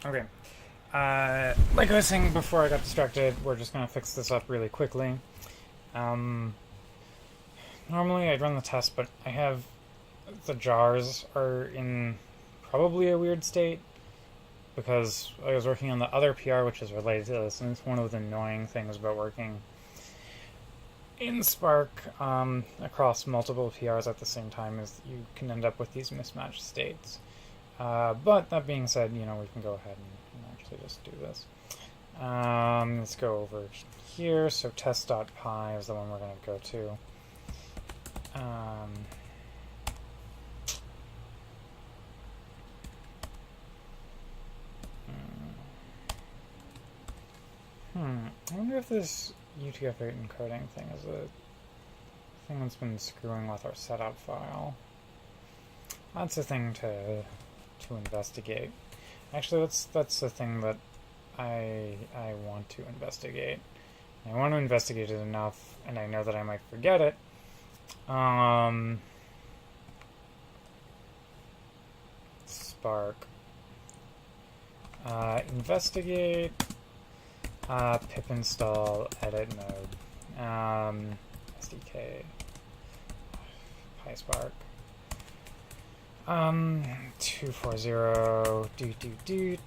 okay. Like I was saying before I got distracted, we're just gonna fix this up really quickly. Normally I'd run the test, but I have the jars are in probably a weird state because I was working on the other PR, which is related to this, and it's one of the annoying things about working in Spark across multiple PRs at the same time is you can end up with these mismatched states. But that being said, we can go ahead and actually just do this. Let's go over here. So test.py is the one we're going to go to. I wonder if this UTF-8 encoding thing is a thing that's been screwing with our setup file. That's a thing to investigate. Actually, that's the thing that I want to investigate. I want to investigate it enough, and I know that I might forget it. Spark. Investigate. Pip install edit mode. SDK. PySpark. 240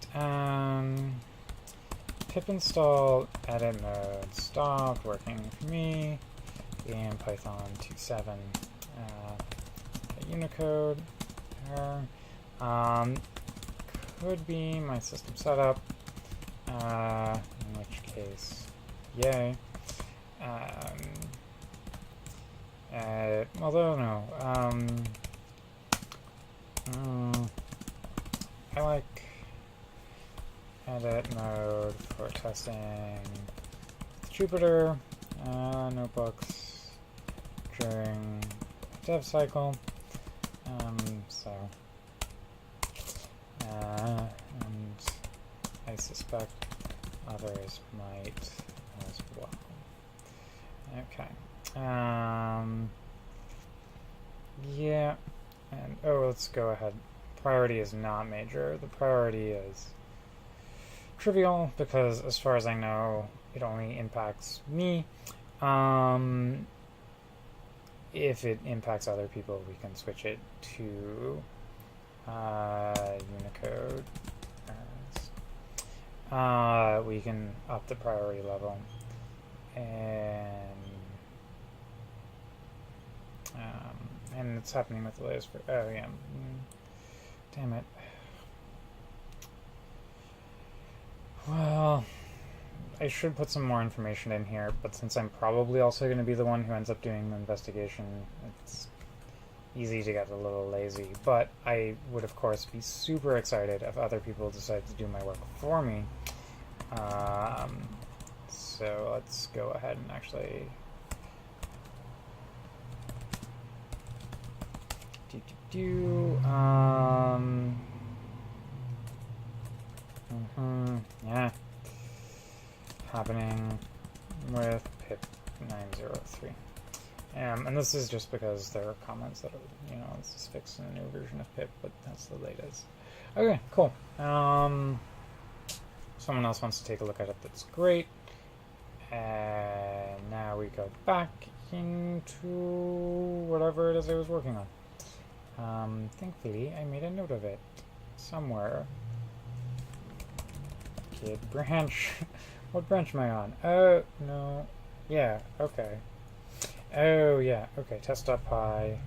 pip install edit mode stopped working for me. And Python 2.7 Unicode error. Could be my system setup. In which case, yay. Although no. I like edit mode for testing Jupyter notebooks during dev cycle. And I suspect others might as well. Okay. Yeah, and let's go ahead. Priority is not major. The priority is trivial because, as far as I know, it only impacts me. If it impacts other people, we can switch it to Unicode. We can up the priority level, and it's happening with the latest. Oh yeah, damn it. Well, I should put some more information in here, but since I'm probably also going to be the one who ends up doing the investigation, it's easy to get a little lazy. But I would, of course, be super excited if other people decide to do my work for me. So let's go ahead and actually yeah, happening with pip 903. And this is just because there are comments that are, this is fixed in a new version of pip, but that's the latest. Okay, cool. Someone else wants to take a look at it. That's great. And now we go back into whatever it is I was working on. Thankfully, I made a note of it somewhere. Kid branch. What branch am I on? Oh, no. Yeah, okay. Oh, yeah, okay. Test.py.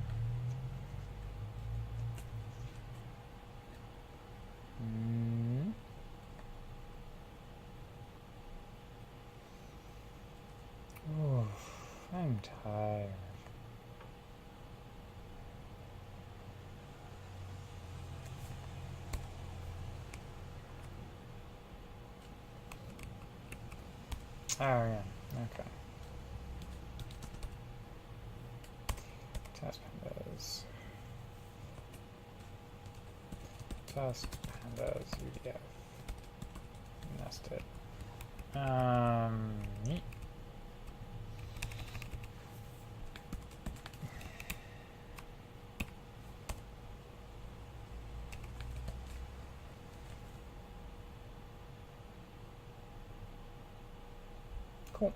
I'm tired. Oh, yeah, okay. Test pandas. Test pandas UDF. Nested. Neat. Cool.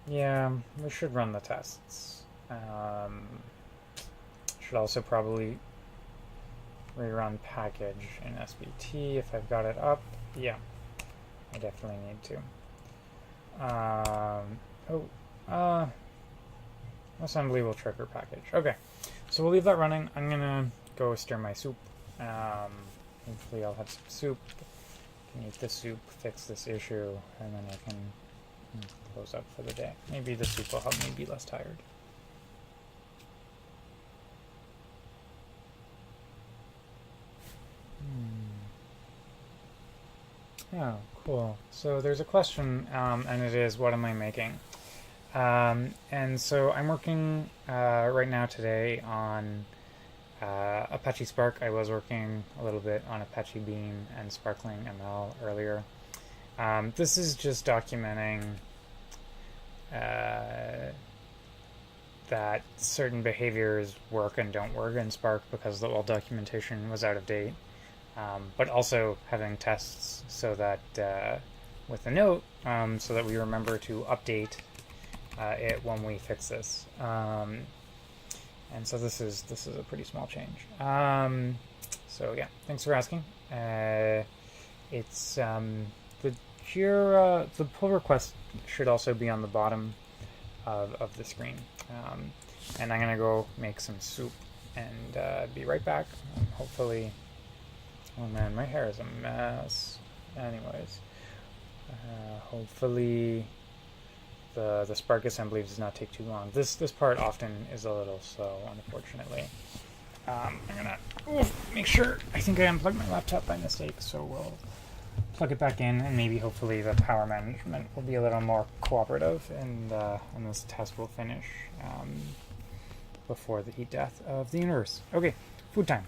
Yeah, we should run the tests. Should also probably rerun package in SBT if I've got it up. Yeah, I definitely need to. Assembly will trigger package. Okay, so we'll leave that running. I'm gonna go stir my soup. Hopefully I'll have some soup. Can eat the soup, fix this issue, and then I can close up for the day. Maybe the soup will help me be less tired. Oh, cool. So there's a question, and it is, what am I making? And so I'm working right now today on Apache Spark. I was working a little bit on Apache Beam and Sparkling ML earlier. This is just documenting that certain behaviors work and don't work in Spark because the old documentation was out of date. But also having tests so that with a note so that we remember to update it when we fix this. And so this is a pretty small change. So yeah, thanks for asking. It's the JIRA, the pull request should also be on the bottom of the screen. And I'm gonna go make some soup and be right back. Hopefully, oh man, my hair is a mess. Anyways, hopefully the Spark assembly does not take too long. This part often is a little slow, unfortunately. I'm gonna make sure. I think I unplugged my laptop by mistake, so we'll plug it back in, and maybe hopefully the power management will be a little more cooperative, and this test will finish before the heat death of the universe. Okay, food time.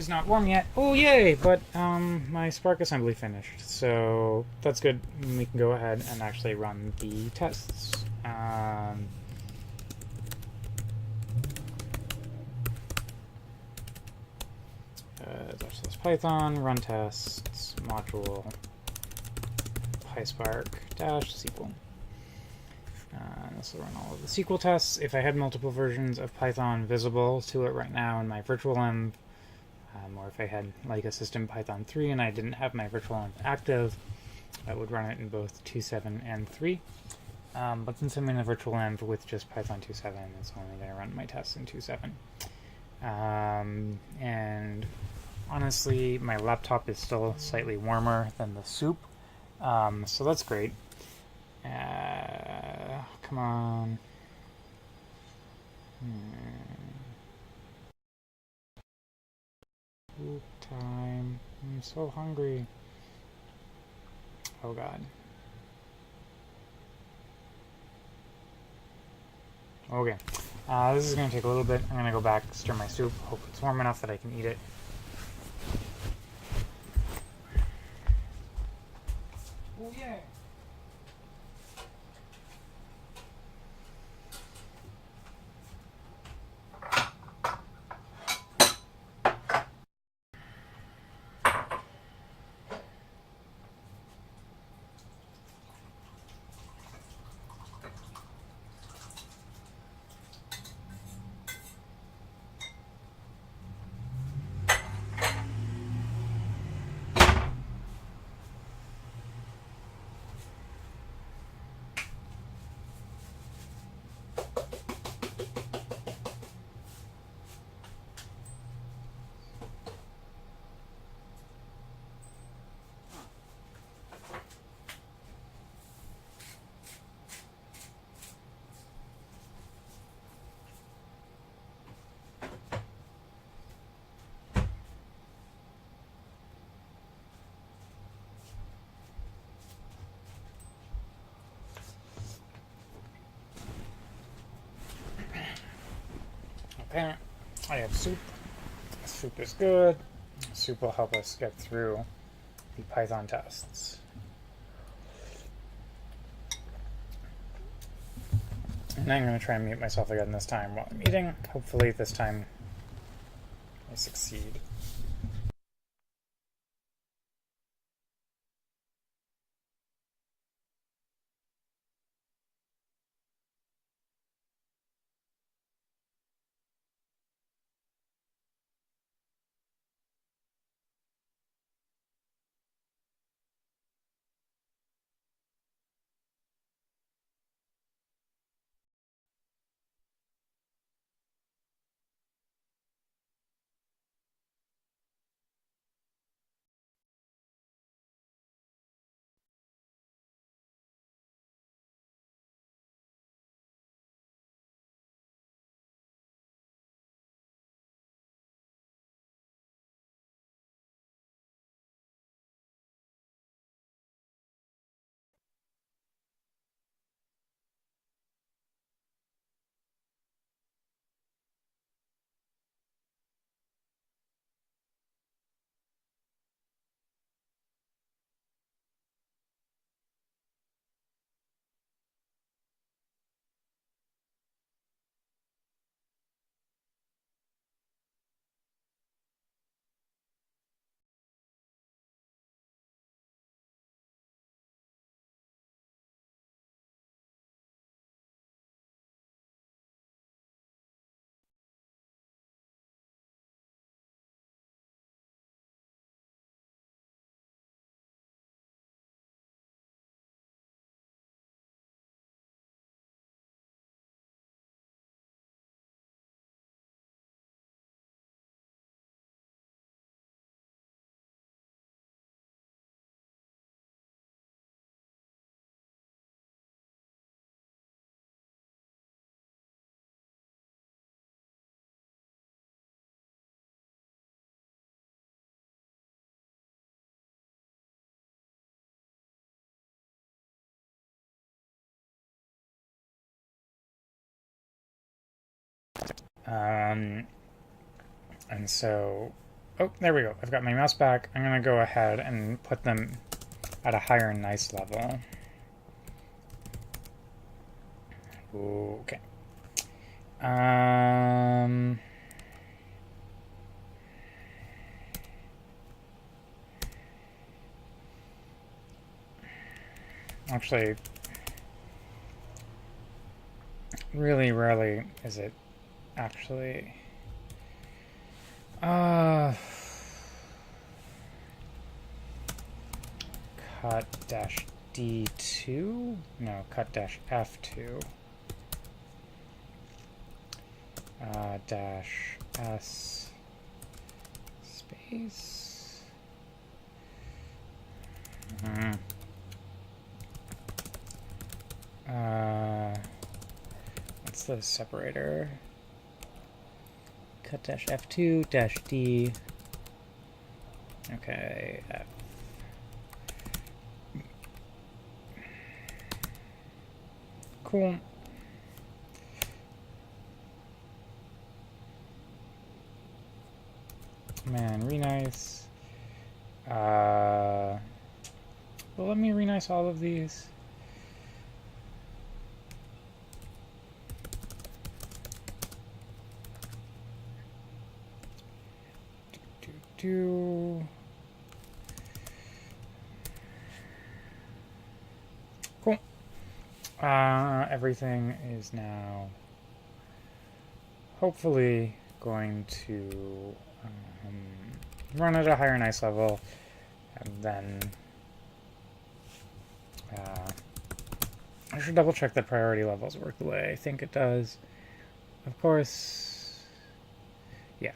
is not warm yet. Oh, yay! But my Spark assembly finished, so that's good. We can go ahead and actually run the tests. Dash this Python, run tests, module, PySpark, dash SQL. This will run all of the SQL tests. If I had multiple versions of Python visible to it right now in my virtual env, or if I had like a system Python 3 and I didn't have my virtual env active, I would run it in both 2.7 and 3. But since I'm in a virtual env with just Python 2.7, it's only going to run my tests in 2.7. And honestly, my laptop is still slightly warmer than the soup, so that's great. Come on. Soup time. I'm so hungry. Oh god. Okay. This is going to take a little bit. I'm going to go back, stir my soup, hope it's warm enough that I can eat it. Oh yeah! Okay, I have soup. Soup is good. Soup will help us get through the Python tests. And I'm going to try and mute myself again this time while I'm eating. Hopefully this time I succeed. And so Oh, there we go. I've got my mouse back. I'm going to go ahead and put them at a higher nice level. Okay. Actually, really rarely is it actually cut dash D2? No, cut dash F2. Dash S space. What's the separator? Cut dash F2 dash D. Okay, F. Cool. Man, renice. Well, let me renice all of these. Cool. Everything is now hopefully going to run at a higher nice level, and then I should double check that priority levels work the way I think it does. Of course, yeah.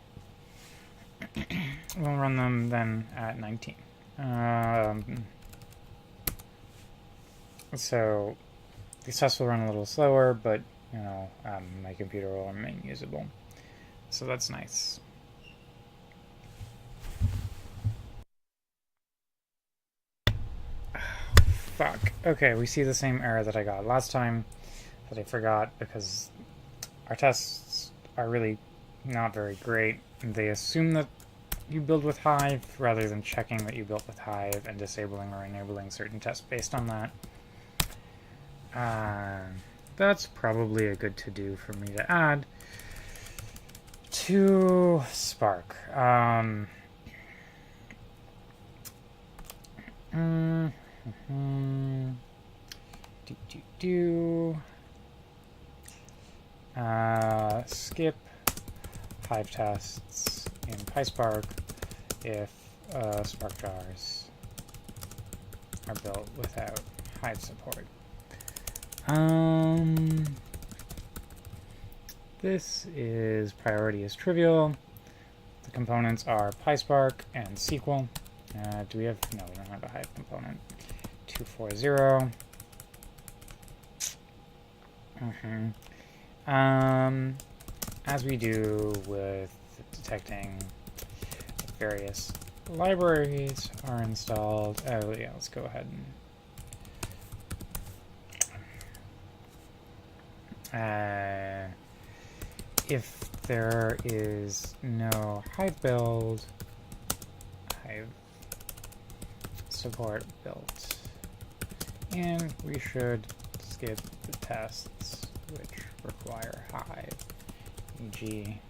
We'll run them then at 19. So these tests will run a little slower, but you know, my computer will remain usable. So that's nice. Fuck. Okay, we see the same error that I got last time that I forgot because our tests are really not very great. They assume that you build with Hive rather than checking that you built with Hive and disabling or enabling certain tests based on that. That's probably a good to-do for me to add to Spark. Skip Hive tests in PySpark if Spark jars are built without Hive support. This is priority is trivial. The components are PySpark and SQL. Do we have? No, we don't have a Hive component. 240. As we do with detecting various libraries are installed. Oh yeah, let's go ahead and if there is no Hive build, Hive support built, and we should skip the tests which require Hive. E.g.,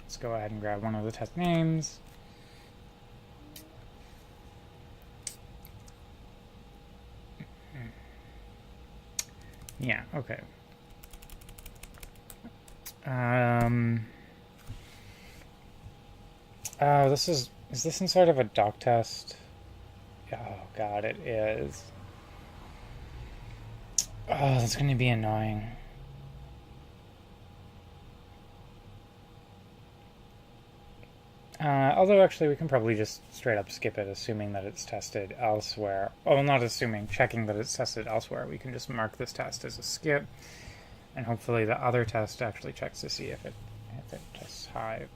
let's go ahead and grab one of the test names. Yeah, okay. Oh, is this inside of a doc test? Oh god, it is. Oh, that's going to be annoying. Although actually we can probably just straight up skip it, assuming that it's tested elsewhere. Oh, not assuming, checking that it's tested elsewhere. We can just mark this test as a skip, and hopefully the other test actually checks to see if it tests Hive.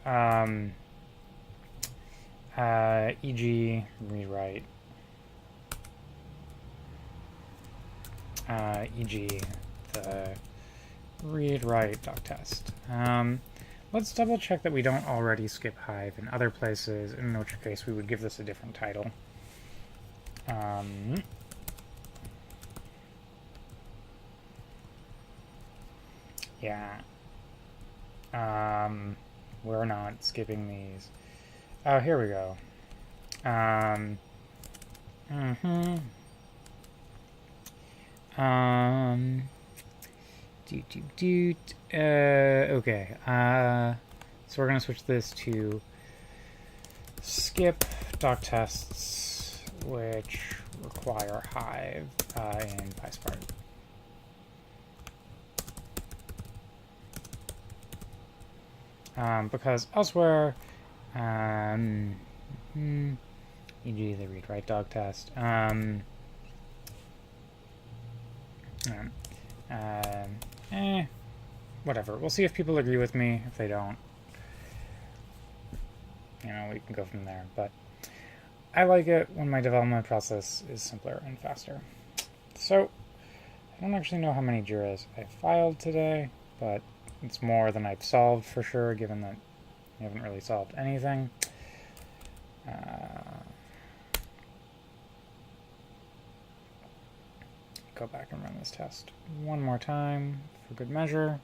E.g. rewrite. E.g. the read-write doc test. Let's double check that we don't already skip Hive in other places, in which case we would give this a different title. Yeah. We're not skipping these. Oh, here we go. Okay. So we're gonna switch this to skip doc tests, which require Hive in PySpark. Because elsewhere, e.g. the read-write dog test, whatever. We'll see if people agree with me. If they don't, you know, we can go from there. But I like it when my development process is simpler and faster. So, I don't actually know how many JIRAs I filed today, but it's more than I've solved for sure, given that I haven't really solved anything. Go back and run this test one more time for good measure.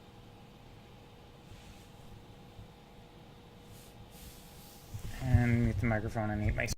And mute the microphone and eat my...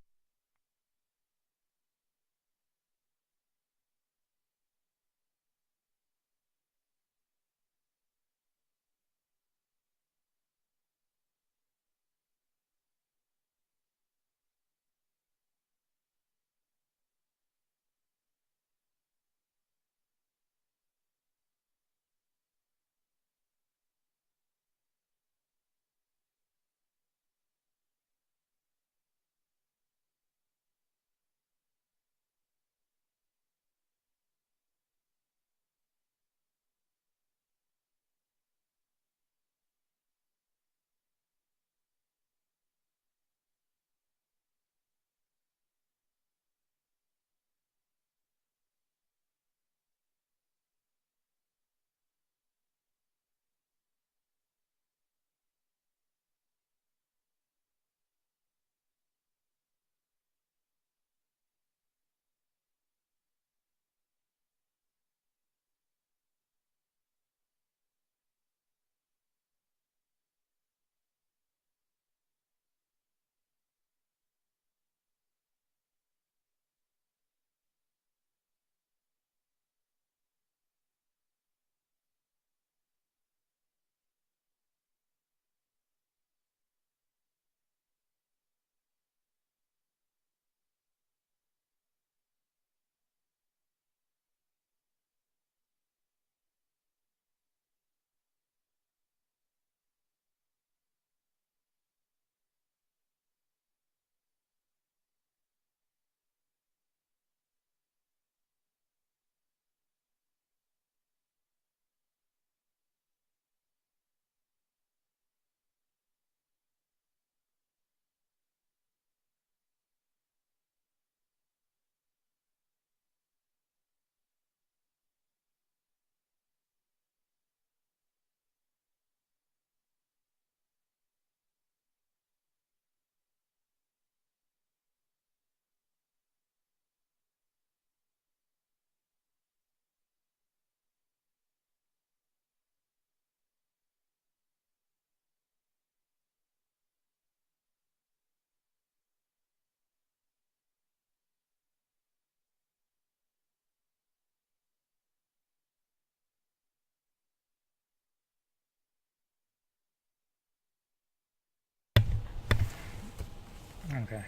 Okay.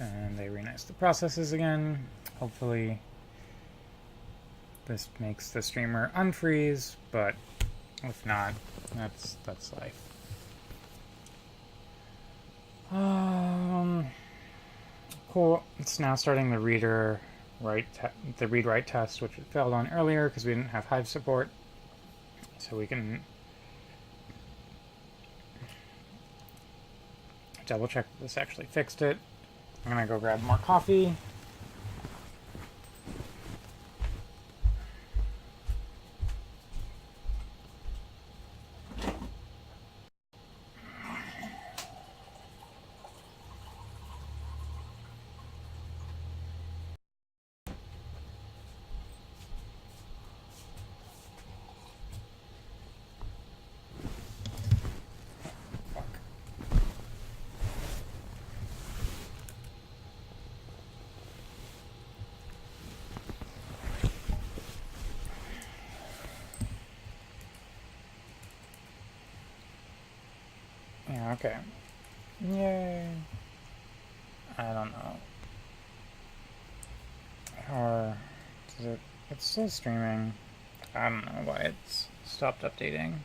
And they renice the processes again. Hopefully this makes the streamer unfreeze, but if not, that's life. Cool. It's now starting the read-write test, which we failed on earlier because we didn't have Hive support. So we can double check that this actually fixed it. I'm gonna go grab more coffee. Okay. Yay. I don't know. Or does it? It's still streaming. I don't know why it's stopped updating.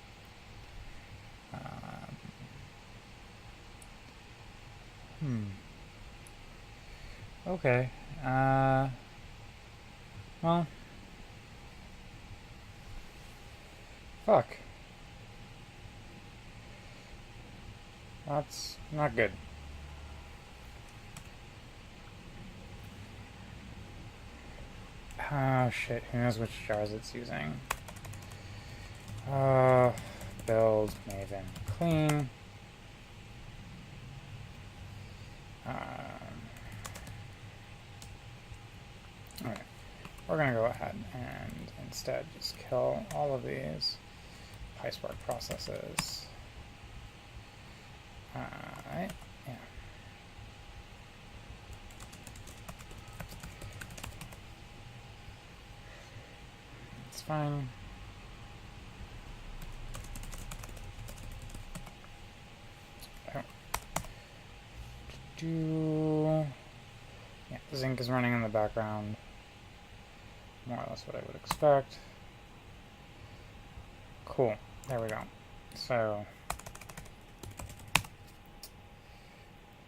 Okay. Well. Fuck. That's not good. Oh shit, who knows which jars it's using. Build, Maven, clean. Alright, we're gonna go ahead and instead just kill all of these Apache Spark processes. Alright, yeah. It's fine. Yeah, Zinc is running in the background. More or less what I would expect. Cool. There we go. So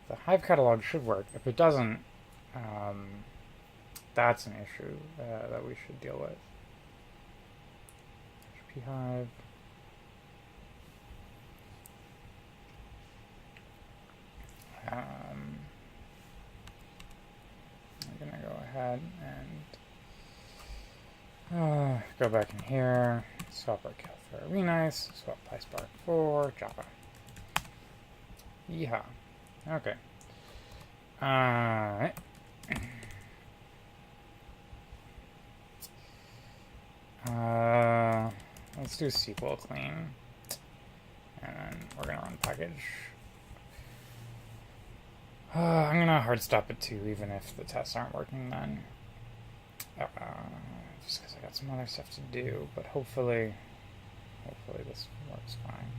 the Hive catalog should work. If it doesn't, that's an issue that we should deal with. HP Hive. I'm gonna go ahead and go back in here, swap our kill for Renice, swap Apache Spark for Java. Yeehaw. Okay. Alright. Let's do SQL clean. And then we're gonna run package. I'm gonna hard stop it too, even if the tests aren't working then. Just because I got some other stuff to do, but hopefully this works fine.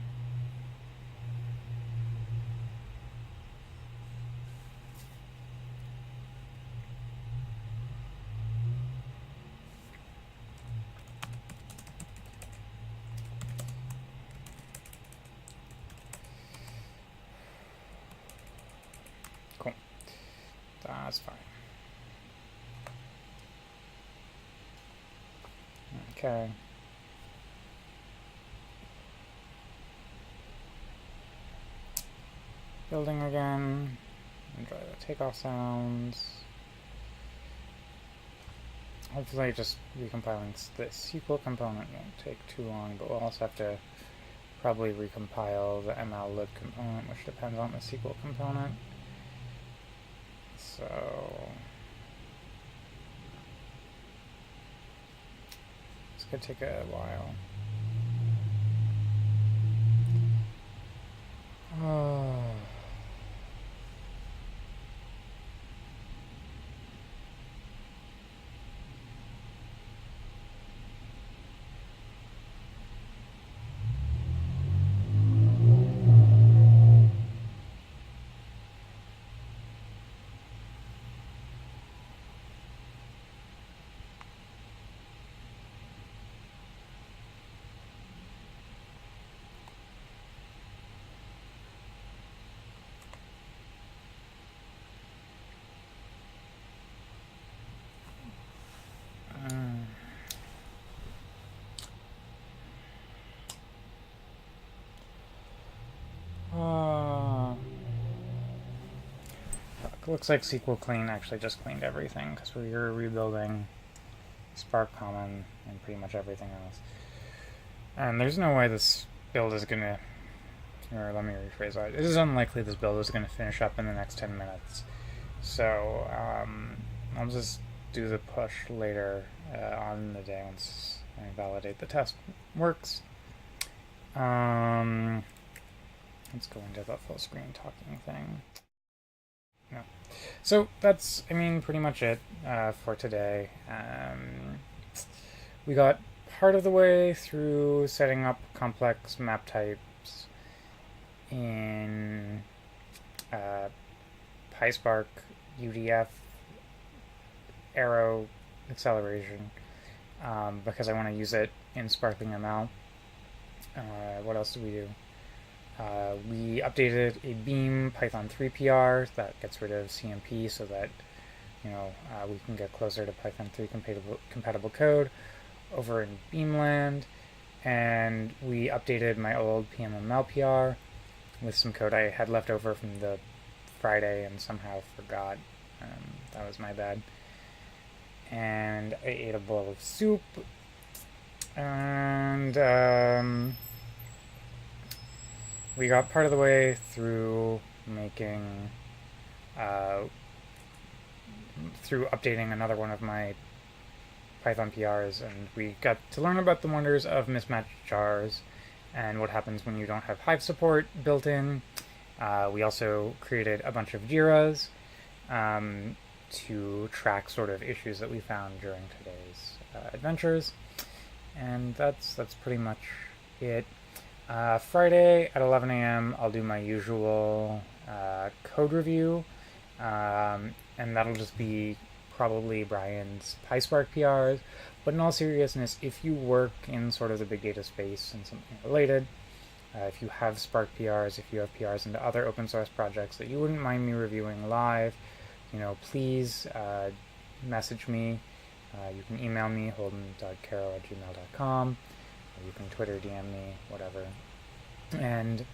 Cool. That's fine. Okay. Building again. Enjoy the takeoff sounds. Hopefully just recompiling the SQL component won't take too long, but we'll also have to probably recompile the mllib component, which depends on the SQL component. So this could take a while. Looks like SQL clean actually just cleaned everything because we were rebuilding Spark Common and pretty much everything else. And there's no way this build is gonna, or let me rephrase that. It is unlikely this build is gonna finish up in the next 10 minutes. So I'll just do the push later on in the day once I validate the test works. Let's go into the full screen talking thing. No. So that's, I mean, pretty much it for today. We got part of the way through setting up complex map types in PySpark UDF arrow acceleration because I want to use it in Sparkling ML. What else did we do? We updated a Beam Python 3 PR that gets rid of CMP so that we can get closer to Python 3 compatible code over in Beamland. And we updated my old PMML PR with some code I had left over from the Friday and somehow forgot. That was my bad. And I ate a bowl of soup. And we got part of the way through making, through updating another one of my Python PRs, and we got to learn about the wonders of mismatched jars and what happens when you don't have Hive support built in. We also created a bunch of JIRAs to track sort of issues that we found during today's adventures. And that's pretty much it. Friday at 11 a.m. I'll do my usual code review, and that'll just be probably Brian's PySpark PRs. But in all seriousness, if you work in sort of the big data space and something related, if you have Spark PRs, if you have PRs into other open source projects that you wouldn't mind me reviewing live, please message me. You can email me, holden.caro@gmail.com, or you can Twitter DM me, whatever, and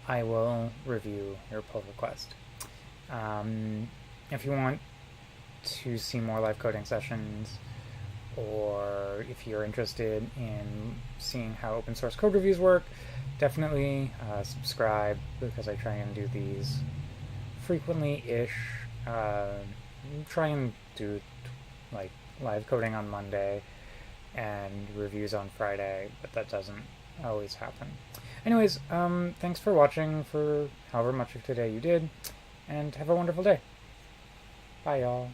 I will review your pull request. If you want to see more live coding sessions, or if you're interested in seeing how open source code reviews work, definitely subscribe, because I try and do these frequently-ish. Try and do like live coding on Monday and reviews on Friday, but that doesn't always happen. Anyways, thanks for watching for however much of today you did, and have a wonderful day. Bye, y'all.